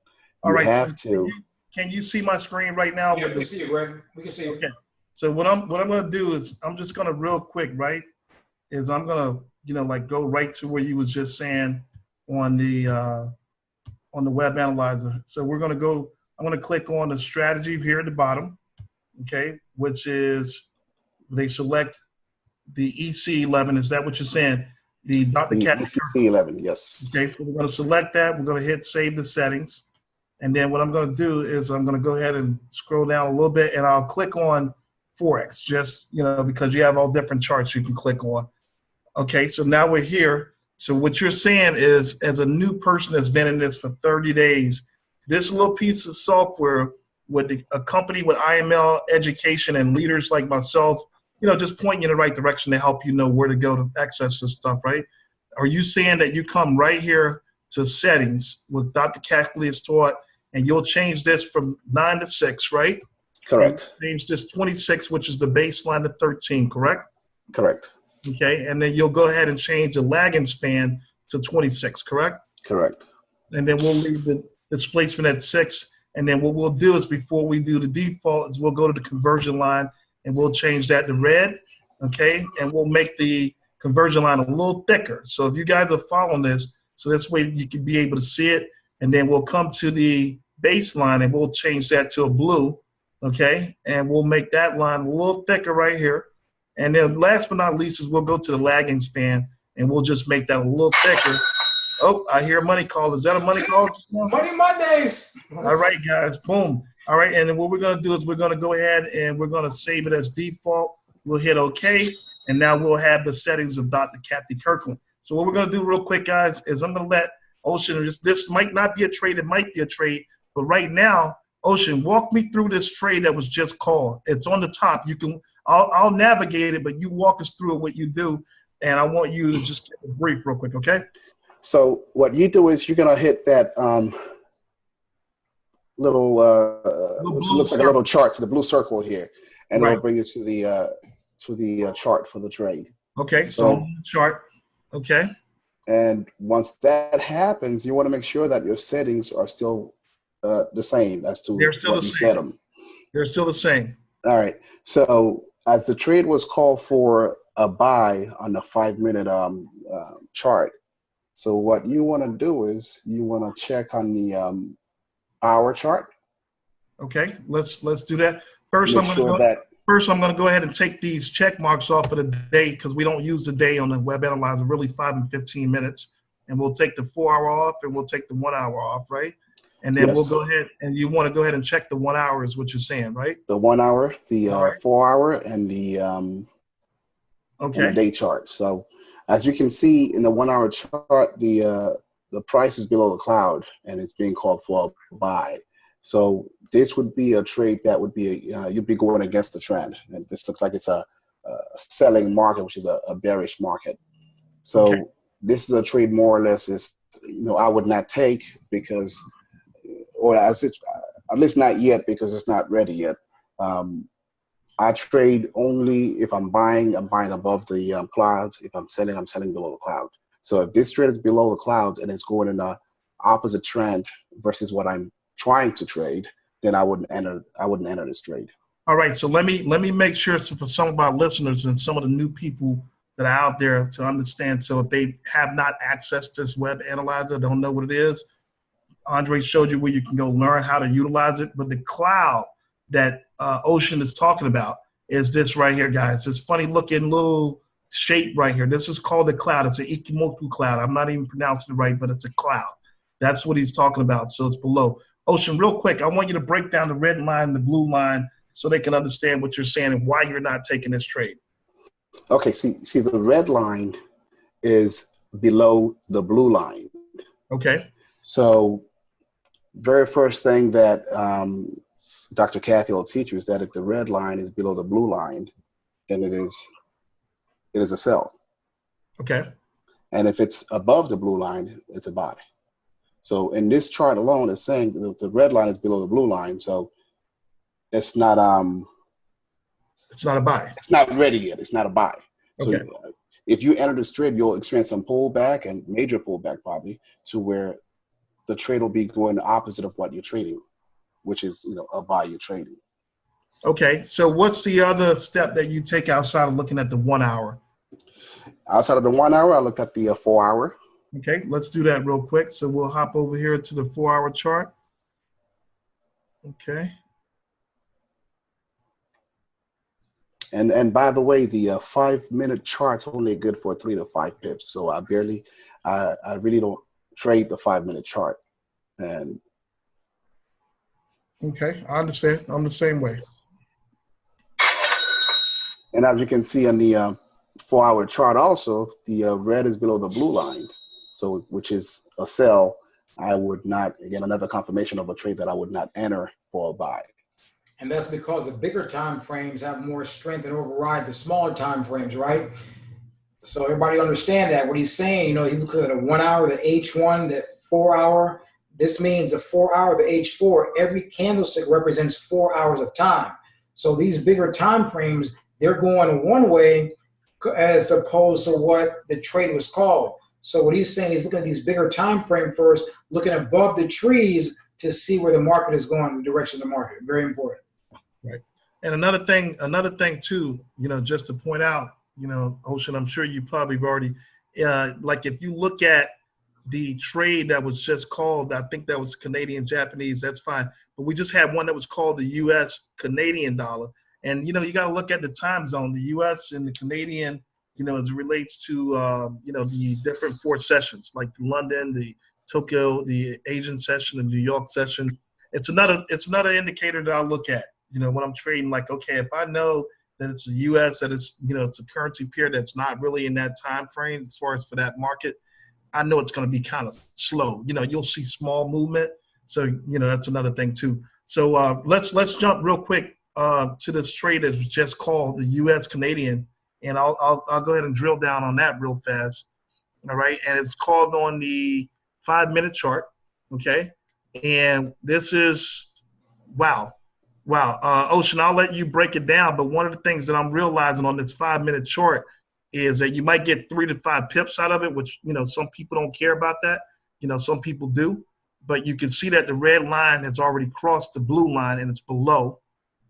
All right. Have to. Can you see my screen right now? Yeah, we can see you, Greg. We can see you. Okay. So what I'm going to do is I'm just going to real quick, right? Is I'm going to go right to where you was just saying on the web analyzer. So we're going to go. I'm going to click on the strategy here at the bottom. Okay, which is they select the EC11. Is that what you're saying? The EC11, yes. Okay, so we're going to select that. We're going to hit save the settings. And then what I'm going to do is I'm going to go ahead and scroll down a little bit, and I'll click on Forex, just, because you have all different charts you can click on. Okay, so now we're here. So what you're saying is, as a new person that's been in this for 30 days, this little piece of software with a company with IML education and leaders like myself, just point you in the right direction to help you know where to go to access this stuff, right? Are you saying that you come right here to settings with Dr. Cashley has taught, and you'll change this from 9 to 6, right? Correct. And change this 26, which is the baseline, to 13, correct? Correct. Okay, and then you'll go ahead and change the lagging span to 26, correct? Correct. And then we'll leave the displacement at 6. And then what we'll do is, before we do the default, is we'll go to the conversion line and we'll change that to red, okay? And we'll make the conversion line a little thicker. So if you guys are following this, so this way you can be able to see it. And then we'll come to the baseline and we'll change that to a blue, okay? And we'll make that line a little thicker right here. And then last but not least is we'll go to the lagging span and we'll just make that a little thicker. Oh, I hear a money call. Is that a money call? Money Mondays. All right, guys. Boom. All right. And then what we're going to do is we're going to go ahead and we're going to save it as default. We'll hit OK. And now we'll have the settings of Dr. Kathy Kirkland. So what we're going to do real quick, guys, is I'm going to let Ocean, this might not be a trade. It might be a trade. But right now, Ocean, walk me through this trade that was just called. It's on the top. You can, I'll navigate it, but you walk us through what you do. And I want you to just get a brief real quick, okay? So what you do is you're going to hit that little which looks like a little chart, so the blue circle here, and it'll bring you to the chart for the trade. Okay, so chart, okay. And once that happens, you want to make sure that your settings are still the same as to what you set them. They're still the same. All right. So as the trade was called for a buy on the 5-minute chart, so what you want to do is you want to check on the hour chart. Okay, let's do that. First, I'm going to go ahead and take these check marks off of the day because we don't use the day on the web analyzer, really 5 and 15 minutes. And we'll take the 4 hour off and we'll take the 1 hour off, right? And then we'll go ahead and you want to go ahead and check the 1 hour is what you're saying, right? The 1 hour, the 4 hour, and the and the day chart. So as you can see in the 1 hour chart, the price is below the cloud and it's being called for a buy. So this would be a trade that would be you'd be going against the trend, and this looks like it's a selling market, which is a bearish market. So Okay. this is a trade more or less is I would not take because, or at least not yet because it's not ready yet. I trade only if I'm buying above the clouds. If I'm selling below the cloud. So if this trade is below the clouds and it's going in a opposite trend versus what I'm trying to trade, then I wouldn't enter this trade. All right, so let me make sure for some of our listeners and some of the new people that are out there to understand. So if they have not accessed this web analyzer, don't know what it is, Andre showed you where you can go learn how to utilize it. But the cloud that Ocean is talking about is this right here, guys. This funny looking little shape right here. This is called the cloud. It's an Ikimoku cloud. I'm not even pronouncing it right, but it's a cloud. That's what he's talking about. So it's below. Ocean, real quick, I want you to break down the red line, the blue line, so they can understand what you're saying and why you're not taking this trade. Okay, see the red line is below the blue line. Okay. So very first thing that Dr. Kathy will teach you is that if the red line is below the blue line, then it is a sell. Okay. And if it's above the blue line, it's a buy. So in this chart alone, it's saying the red line is below the blue line, so it's not a buy. It's not ready yet. It's not a buy. So okay. If you enter this trade, you'll experience some pullback and major pullback probably to where the trade will be going the opposite of what you're trading, which is a buy you're trading. Okay. So what's the other step that you take outside of looking at the 1 hour? Outside of the 1 hour, I looked at the 4 hour. Okay, let's do that real quick. So we'll hop over here to the 4 hour chart. Okay. And by the way, the 5 minute chart's only good for 3 to 5 pips. So I really don't trade the 5 minute chart. And okay, I understand. I'm the same way. And as you can see on the 4 hour chart also, the red is below the blue line. So, which is a sell. I would not, again, another confirmation of a trade that I would not enter for a buy. And that's because the bigger time frames have more strength and override the smaller time frames, right? So everybody understand that. What he's saying, he's looking at a 1 hour, the H1, the 4 hour. This means the 4 hour, the H4. Every candlestick represents 4 hours of time. So these bigger time frames, they're going one way as opposed to what the trade was called. So what he's saying is looking at these bigger time frame first, looking above the trees to see where the market is going, the direction of the market. Very important. Right. And another thing too, just to point out, Ocean, I'm sure you probably have already, like if you look at the trade that was just called, I think that was Canadian Japanese, that's fine. But we just had one that was called the US Canadian dollar. And, you got to look at the time zone, the US and the Canadian, as it relates to, the different 4 sessions, like London, the Tokyo, the Asian session, the New York session. It's another indicator that I'll look at, when I'm trading, like, okay, if I know that it's the US, that it's, it's a currency pair that's not really in that time frame as far as for that market, I know it's going to be kind of slow. You'll see small movement. So, that's another thing too. So let's jump real quick to this trade that's just called the US Canadian. And I'll go ahead and drill down on that real fast. All right. And it's called on the 5 minute chart. Okay. And this is, wow. Ocean, I'll let you break it down. But one of the things that I'm realizing on this 5 minute chart is that you might get 3 to 5 pips out of it, which, some people don't care about that. Some people do. But you can see that the red line has already crossed the blue line and it's below.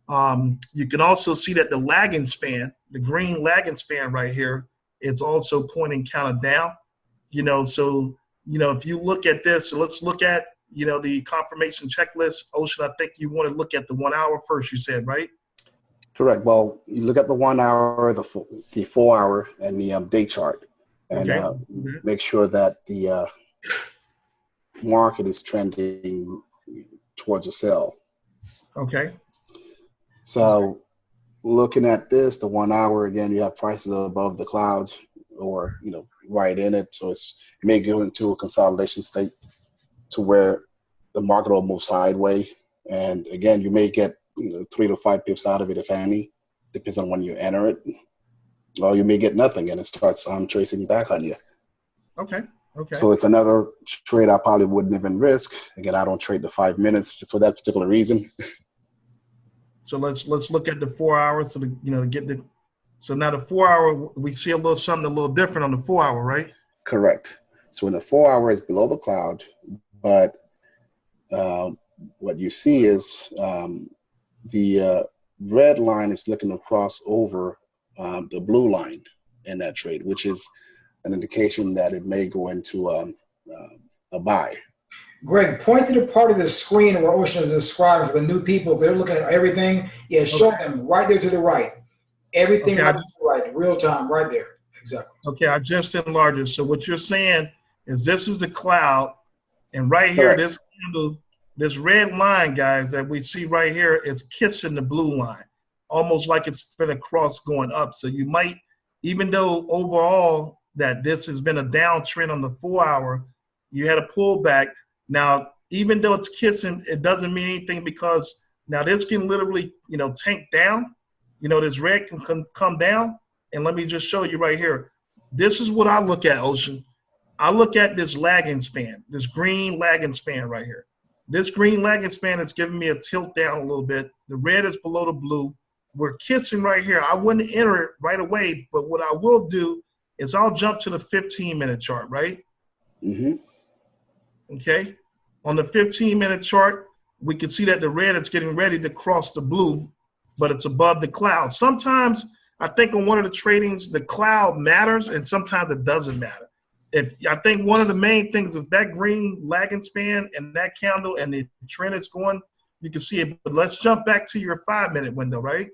You can also see that the lagging span, the green lagging span right here, it's also pointing kind of down. So, if you look at this, so let's look at, the confirmation checklist. Ocean, I think you want to look at the 1 hour first, you said, right? Correct. Well, you look at the 1 hour, the 4 hour, and the day chart, and Okay. make sure that the market is trending towards a sell. Okay. So looking at this, the 1 hour, again, you have prices above the clouds or, right in it. So it may go into a consolidation state to where the market will move sideways And again, you may get 3 to 5 pips out of it, if any, depends on when you enter it. Or you may get nothing and it starts tracing back on you. Okay. Okay. So it's another trade I probably wouldn't even risk. Again, I don't trade the 5 minutes for that particular reason. So let's look at the 4 hours so to get the. So now the 4 hour, we see something a little different on the 4 hour, right? Correct. So in the 4 hour is below the cloud, but what you see is the red line is looking to cross over the blue line in that trade, which is an indication that it may go into a buy. Greg, point to the part of the screen where Ocean is describing for the new people. They're looking at everything. Yeah, show them right there to the right. Everything right to the right, real time, right there. Exactly. Okay, I just enlarged it. So what you're saying is this is the cloud, and right here, Correct. this candle, this red line, guys, that we see right here is kissing the blue line, almost like it's been a cross going up. So you might, even though overall that this has been a downtrend on the 4 hour, you had a pullback. Now, even though it's kissing, it doesn't mean anything because now this can literally, tank down. This red can come down. And let me just show you right here. This is what I look at, Ocean. I look at this lagging span, this green lagging span right here. This green lagging span is giving me a tilt down a little bit. The red is below the blue. We're kissing right here. I wouldn't enter it right away, but what I will do is I'll jump to the 15-minute chart, right? Mm-hmm. Okay. On the 15-minute chart, we can see that the red is getting ready to cross the blue, but it's above the cloud. Sometimes I think on one of the tradings, the cloud matters, and sometimes it doesn't matter. I think one of the main things is that green lagging span and that candle and the trend is going, you can see it. But let's jump back to your 5-minute window, right?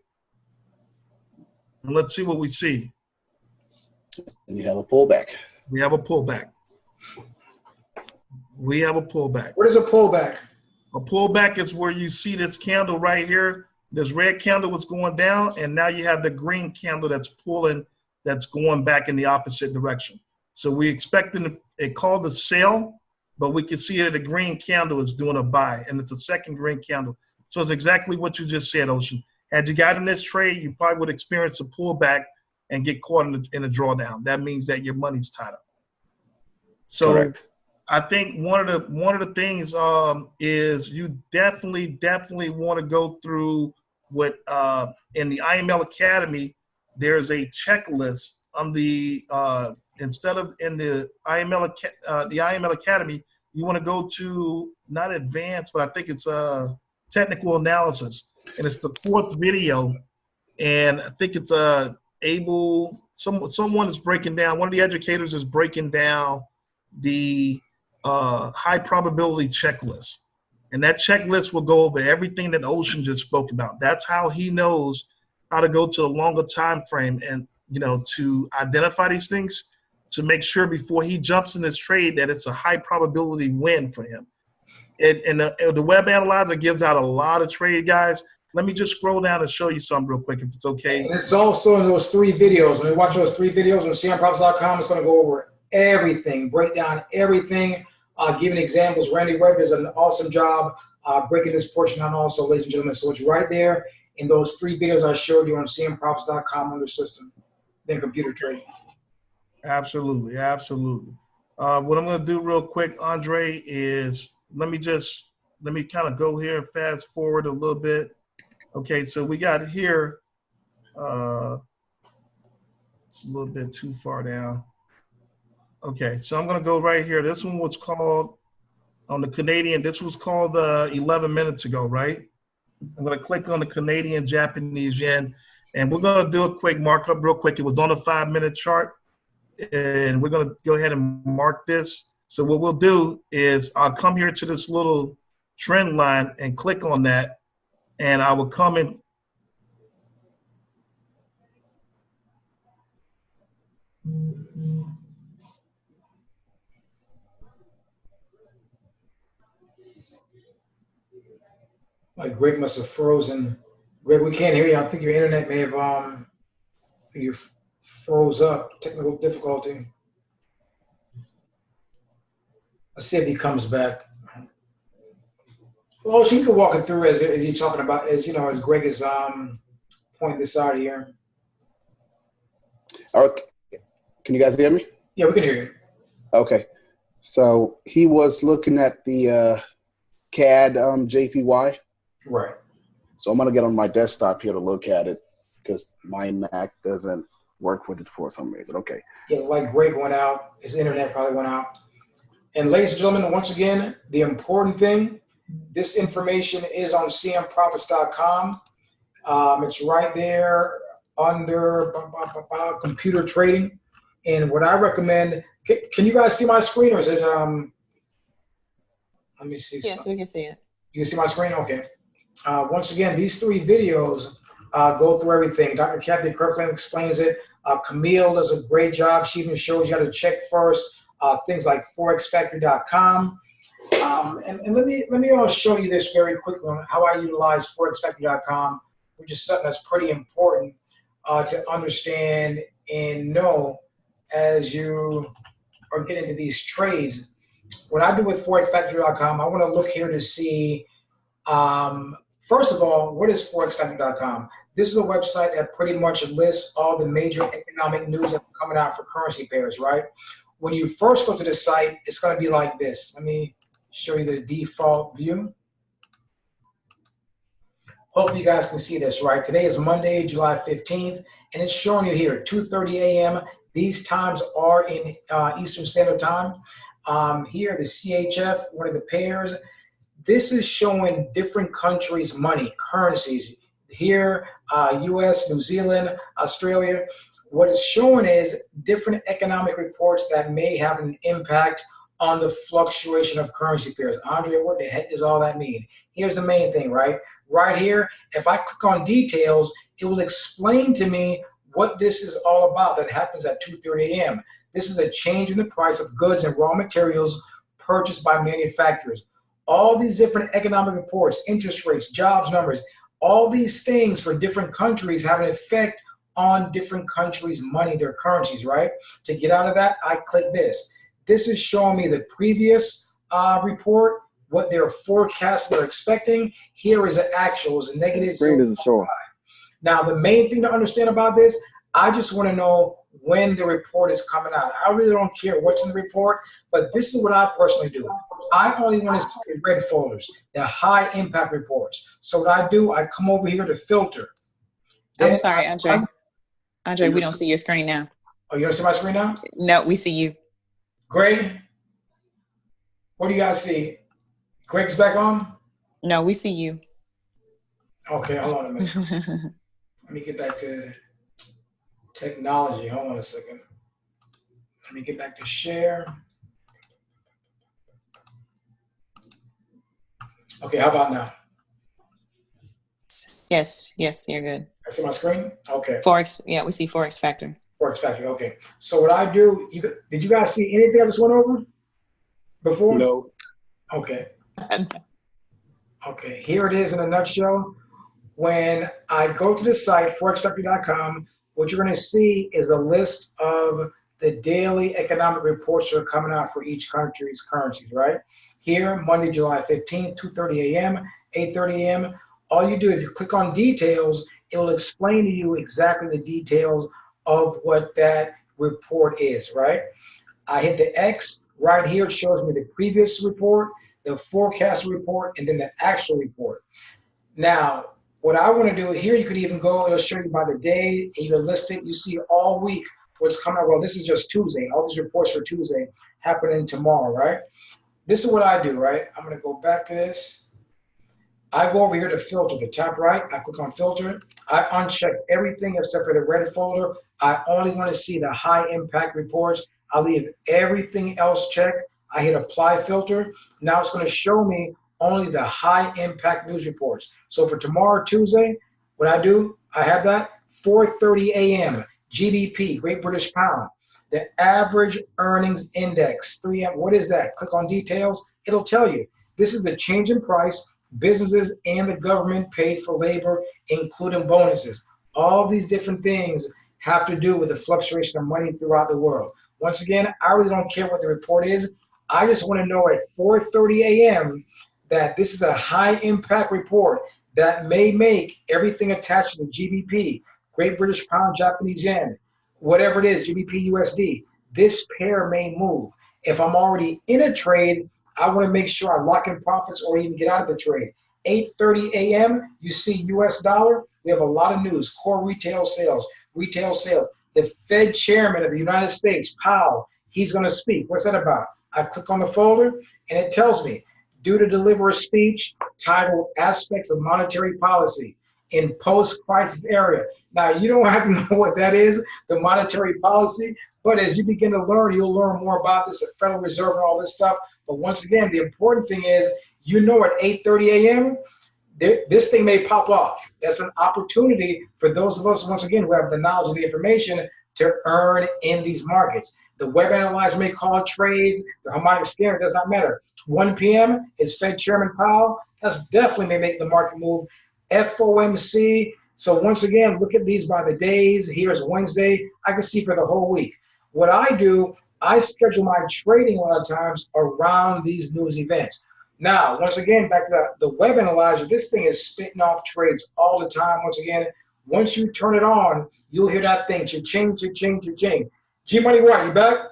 And let's see what we see. And you have a pullback. We have a pullback. We have a pullback. What is a pullback? A pullback is where you see this candle right here. This red candle was going down, and now you have the green candle that's pulling, that's going back in the opposite direction. So we expecting it called a sell, but we can see that the green candle is doing a buy, and it's a second green candle. So it's exactly what you just said, Ocean. Had you got in this trade, you probably would experience a pullback and get caught in a drawdown. That means that your money's tied up. So Correct. I think one of the things is you definitely want to go through what in the IML Academy. There's a checklist on the instead of in the IML Academy, you want to go to not advanced, but I think it's technical analysis, and it's the 4th video, and I think it's someone is breaking down. One of the educators is breaking down the high probability checklist. And that checklist will go over everything that Ocean just spoke about. That's how he knows how to go to a longer time frame and, to identify these things to make sure before he jumps in this trade that it's a high probability win for him. And the web analyzer gives out a lot of trade, guys. Let me just scroll down and show you something real quick if it's okay. And it's also in those 3 videos. When you watch those 3 videos on cmprops.com, it's going to go over everything, break down everything, giving examples. Randy Webb does an awesome job breaking this portion down also, ladies and gentlemen. So it's right there in those 3 videos I showed you on cmprops.com under system, then computer trading. Absolutely. What I'm going to do real quick, Andre, is let me kind of go here and fast forward a little bit. Okay, so we got here, it's a little bit too far down. Okay, so I'm going to go right here. This one was called, on the Canadian, this was called 11 minutes ago, right? I'm going to click on the Canadian Japanese yen, and we're going to do a quick markup real quick. It was on a 5-minute chart, and we're going to go ahead and mark this. So what we'll do is I'll come here to this little trend line and click on that, and I will come in. Like Greg must have frozen. Greg, we can't hear you. I think your internet may have you froze up. Technical difficulty. Let's see if he comes back. Well, she could walk it through as he's talking about, as as Greg is pointing this out here. All right. Can you guys hear me? Yeah, we can hear you. Okay. So he was looking at the CAD JPY. Right. So I'm going to get on my desktop here to look at it because my Mac doesn't work with it for some reason. Okay. Yeah, like Greg went out. His internet probably went out. And ladies and gentlemen, once again, the important thing, this information is on cmprofits.com. It's right there under computer trading. And what I recommend, can you guys see my screen, or is it, let me see. Yes, we can see it. You can see my screen? Okay. Once again, these 3 videos go through everything. Dr. Kathy Kirkland explains it. Camille does a great job. She even shows you how to check first. Things like forexfactory.com. And let me show you this very quickly on how I utilize forexfactory.com, which is something that's pretty important to understand and know as you are getting into these trades. What I do with forexfactory.com, I want to look here to see, first of all, what is forexfactory.com? This is a website that pretty much lists all the major economic news that's coming out for currency pairs, right? When you first go to the site, it's going to be like this. Let me show you the default view. Hopefully you guys can see this, right? Today is Monday, July 15th, and it's showing you here, 2:30 a.m. These times are in Eastern Standard Time. Here, the CHF, one of the pairs, this is showing different countries' money, currencies. Here, US, New Zealand, Australia. What it's showing is different economic reports that may have an impact on the fluctuation of currency pairs. Andre, what the heck does all that mean? Here's the main thing, right? Right here, if I click on details, it will explain to me what this is all about. That happens at 2:30 a.m. This is a change in the price of goods and raw materials purchased by manufacturers. All these different economic reports, interest rates, jobs numbers, all these things for different countries have an effect on different countries' money, their currencies, right? To get out of that, I click this. This is showing me the previous report, what their forecast they're expecting. Here is an actual, is a negative. Screen doesn't show. Now, the main thing to understand about this, I just want to know when the report is coming out. I really don't care what's in the report, but this is what I personally do. I only want to see the red folders, the high impact reports. So what I do, I come over here to filter. I'm sorry, Andre. Andre, we don't see your screen now. Oh, you don't see my screen now? No, we see you. Greg, what do you guys see? Greg's back on? No, we see you. Okay, hold on a minute. Let me get back to technology. Hold on a second. Let me get back to share. Okay, how about now? Yes, you're good. I see my screen? Okay. Forex, yeah, we see Forex Factor. Forex Factory, okay. So what I do, did you guys see anything I just went over before? No. Okay. Okay, here it is in a nutshell. When I go to the site, forexfactory.com, what you're going to see is a list of the daily economic reports that are coming out for each country's currencies, right? Here, Monday, July 15th, 2:30 a.m., 8:30 a.m. All you do, if you click on details, it will explain to you exactly the details of what that report is, right? I hit the X. Right here, it shows me the previous report, the forecast report, and then the actual report. Now, what I want to do here, you could even go, it'll show you by the day, you can list it. You see all week what's coming out. Well, this is just Tuesday. All these reports for Tuesday happening tomorrow, right? This is what I do, right? I'm going to go back to this. I go over here to filter, the top right. I click on filter. I uncheck everything except for the red folder. I only want to see the high impact reports. I leave everything else checked. I hit apply filter. Now it's going to show me only the high impact news reports. So for tomorrow, Tuesday, what I do, I have that 4:30 a.m. GBP, Great British Pound. The average earnings index, 3M. What is that? Click on details. It'll tell you. This is the change in price businesses and the government paid for labor, including bonuses. All these different things have to do with the fluctuation of money throughout the world. Once again, I really don't care what the report is. I just want to know at 4:30 a.m. that this is a high impact report that may make everything attached to the GBP, Great British Pound, Japanese Yen, whatever it is, GBP, USD, this pair may move. If I'm already in a trade, I want to make sure I lock in profits or even get out of the trade. 8:30 a.m., you see US dollar. We have a lot of news, core retail sales, retail sales. The Fed chairman of the United States, Powell, he's going to speak. What's that about? I click on the folder, and it tells me, due to deliver a speech titled Aspects of Monetary Policy in Post-Crisis Area. Now, you don't have to know what that is, the monetary policy, but as you begin to learn, you'll learn more about this, the Federal Reserve and all this stuff. But once again, the important thing is, you know, at 8:30 a.m., this thing may pop off. That's an opportunity for those of us, once again, who have the knowledge and the information to earn in these markets. The web analyzer may call trades, the harmonic scanner, does not matter. 1 p.m. is Fed Chairman Powell. That's definitely may make the market move. FOMC. So once again, look at these by the days. Here's Wednesday. I can see for the whole week. What I do, I schedule my trading a lot of times around these news events. Now, once again, back to the web analyzer, this thing is spitting off trades all the time. Once again, once you turn it on, you'll hear that thing, cha-ching, cha-ching, cha-ching. G-Money White, you back?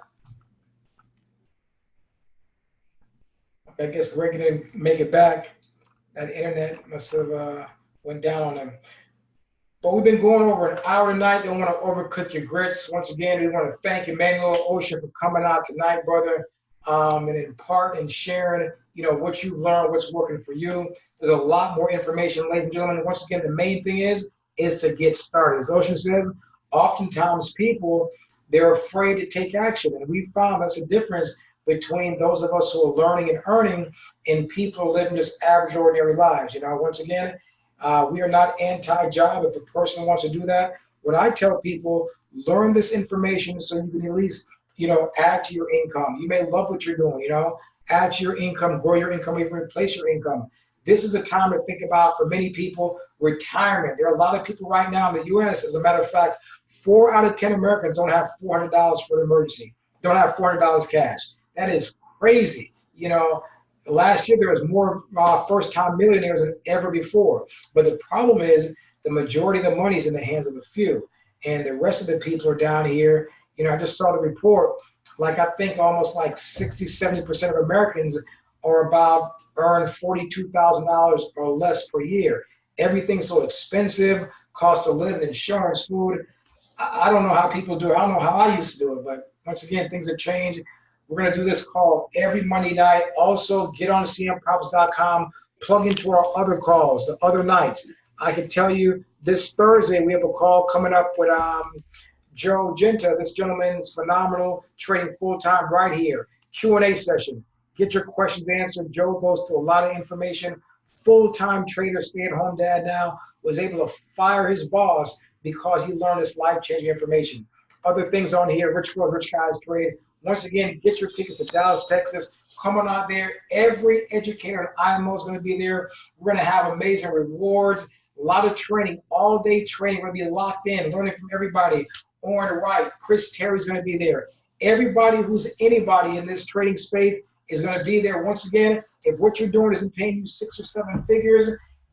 I guess Greg didn't make it back. That internet must have went down on him. But we've been going over an hour tonight. Don't want to overcook your grits. Once again, we want to thank Emmanuel Ocean for coming out tonight, brother, and in part and sharing, you know, what you've learned, what's working for you. There's a lot more information, ladies and gentlemen. Once again, the main thing is to get started. As Ocean says, oftentimes people, they're afraid to take action. And we found that's the difference between those of us who are learning and earning and people who are living just average, ordinary lives. You know, once again, we are not anti-job. If a person wants to do that, what I tell people, learn this information so you can at least, you know, add to your income. You may love what you're doing, you know, add to your income, grow your income, even replace your income. This is a time to think about, for many people, retirement. There are a lot of people right now in the U.S., as a matter of fact, 4 out of 10 Americans don't have $400 for an emergency, don't have $400 cash. That is crazy. You know, last year there was more first-time millionaires than ever before. But the problem is the majority of the money is in the hands of a few. And the rest of the people are down here. You know, I just saw the report. Like, I think almost like 60, 70% of Americans are about earn $42,000 or less per year. Everything's so expensive, cost of living, insurance, food. I don't know how people do it. I don't know how I used to do it. But once again, things have changed. We're going to do this call every Monday night. Also, get on cmprofits.com, plug into our other calls, the other nights. I can tell you this Thursday, we have a call coming up with Joe Genta. This gentleman's phenomenal, trading full-time right here. Q&A session. Get your questions answered. Joe goes to a lot of information. Full-time trader, stay-at-home dad now, was able to fire his boss because he learned this life-changing information. Other things on here, Rich Girls, Rich Guys Trade. Once again, get your tickets to Dallas, Texas. Come on out there. Every educator in IMO is going to be there. We're going to have amazing rewards, a lot of training, all-day training. We're going to be locked in, learning from everybody. Orin Wright, Chris Terry's going to be there. Everybody who's anybody in this trading space is going to be there. Once again, if what you're doing isn't paying you 6 or 7 figures,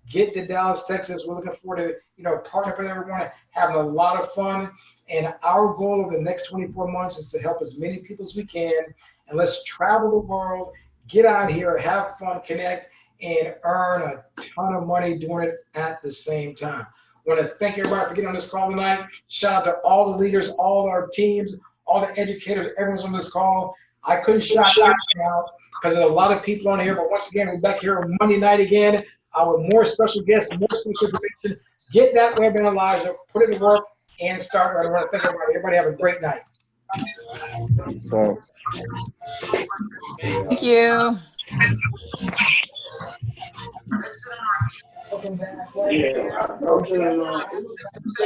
get to Dallas, Texas. We're looking forward to, you know, partner with everyone, having a lot of fun. And our goal over the next 24 months is to help as many people as we can. And let's travel the world, get out here, have fun, connect, and earn a ton of money doing it at the same time. I want to thank everybody for getting on this call tonight. Shout out to all the leaders, all our teams, all the educators, everyone's on this call. I couldn't shout out because there's a lot of people on here. But once again, we're back here on Monday night again. With more special guests, more special information. Get that web analyzer, put it to work, and start right. I want to thank everybody. Everybody have a great night. So, Thank you. yeah.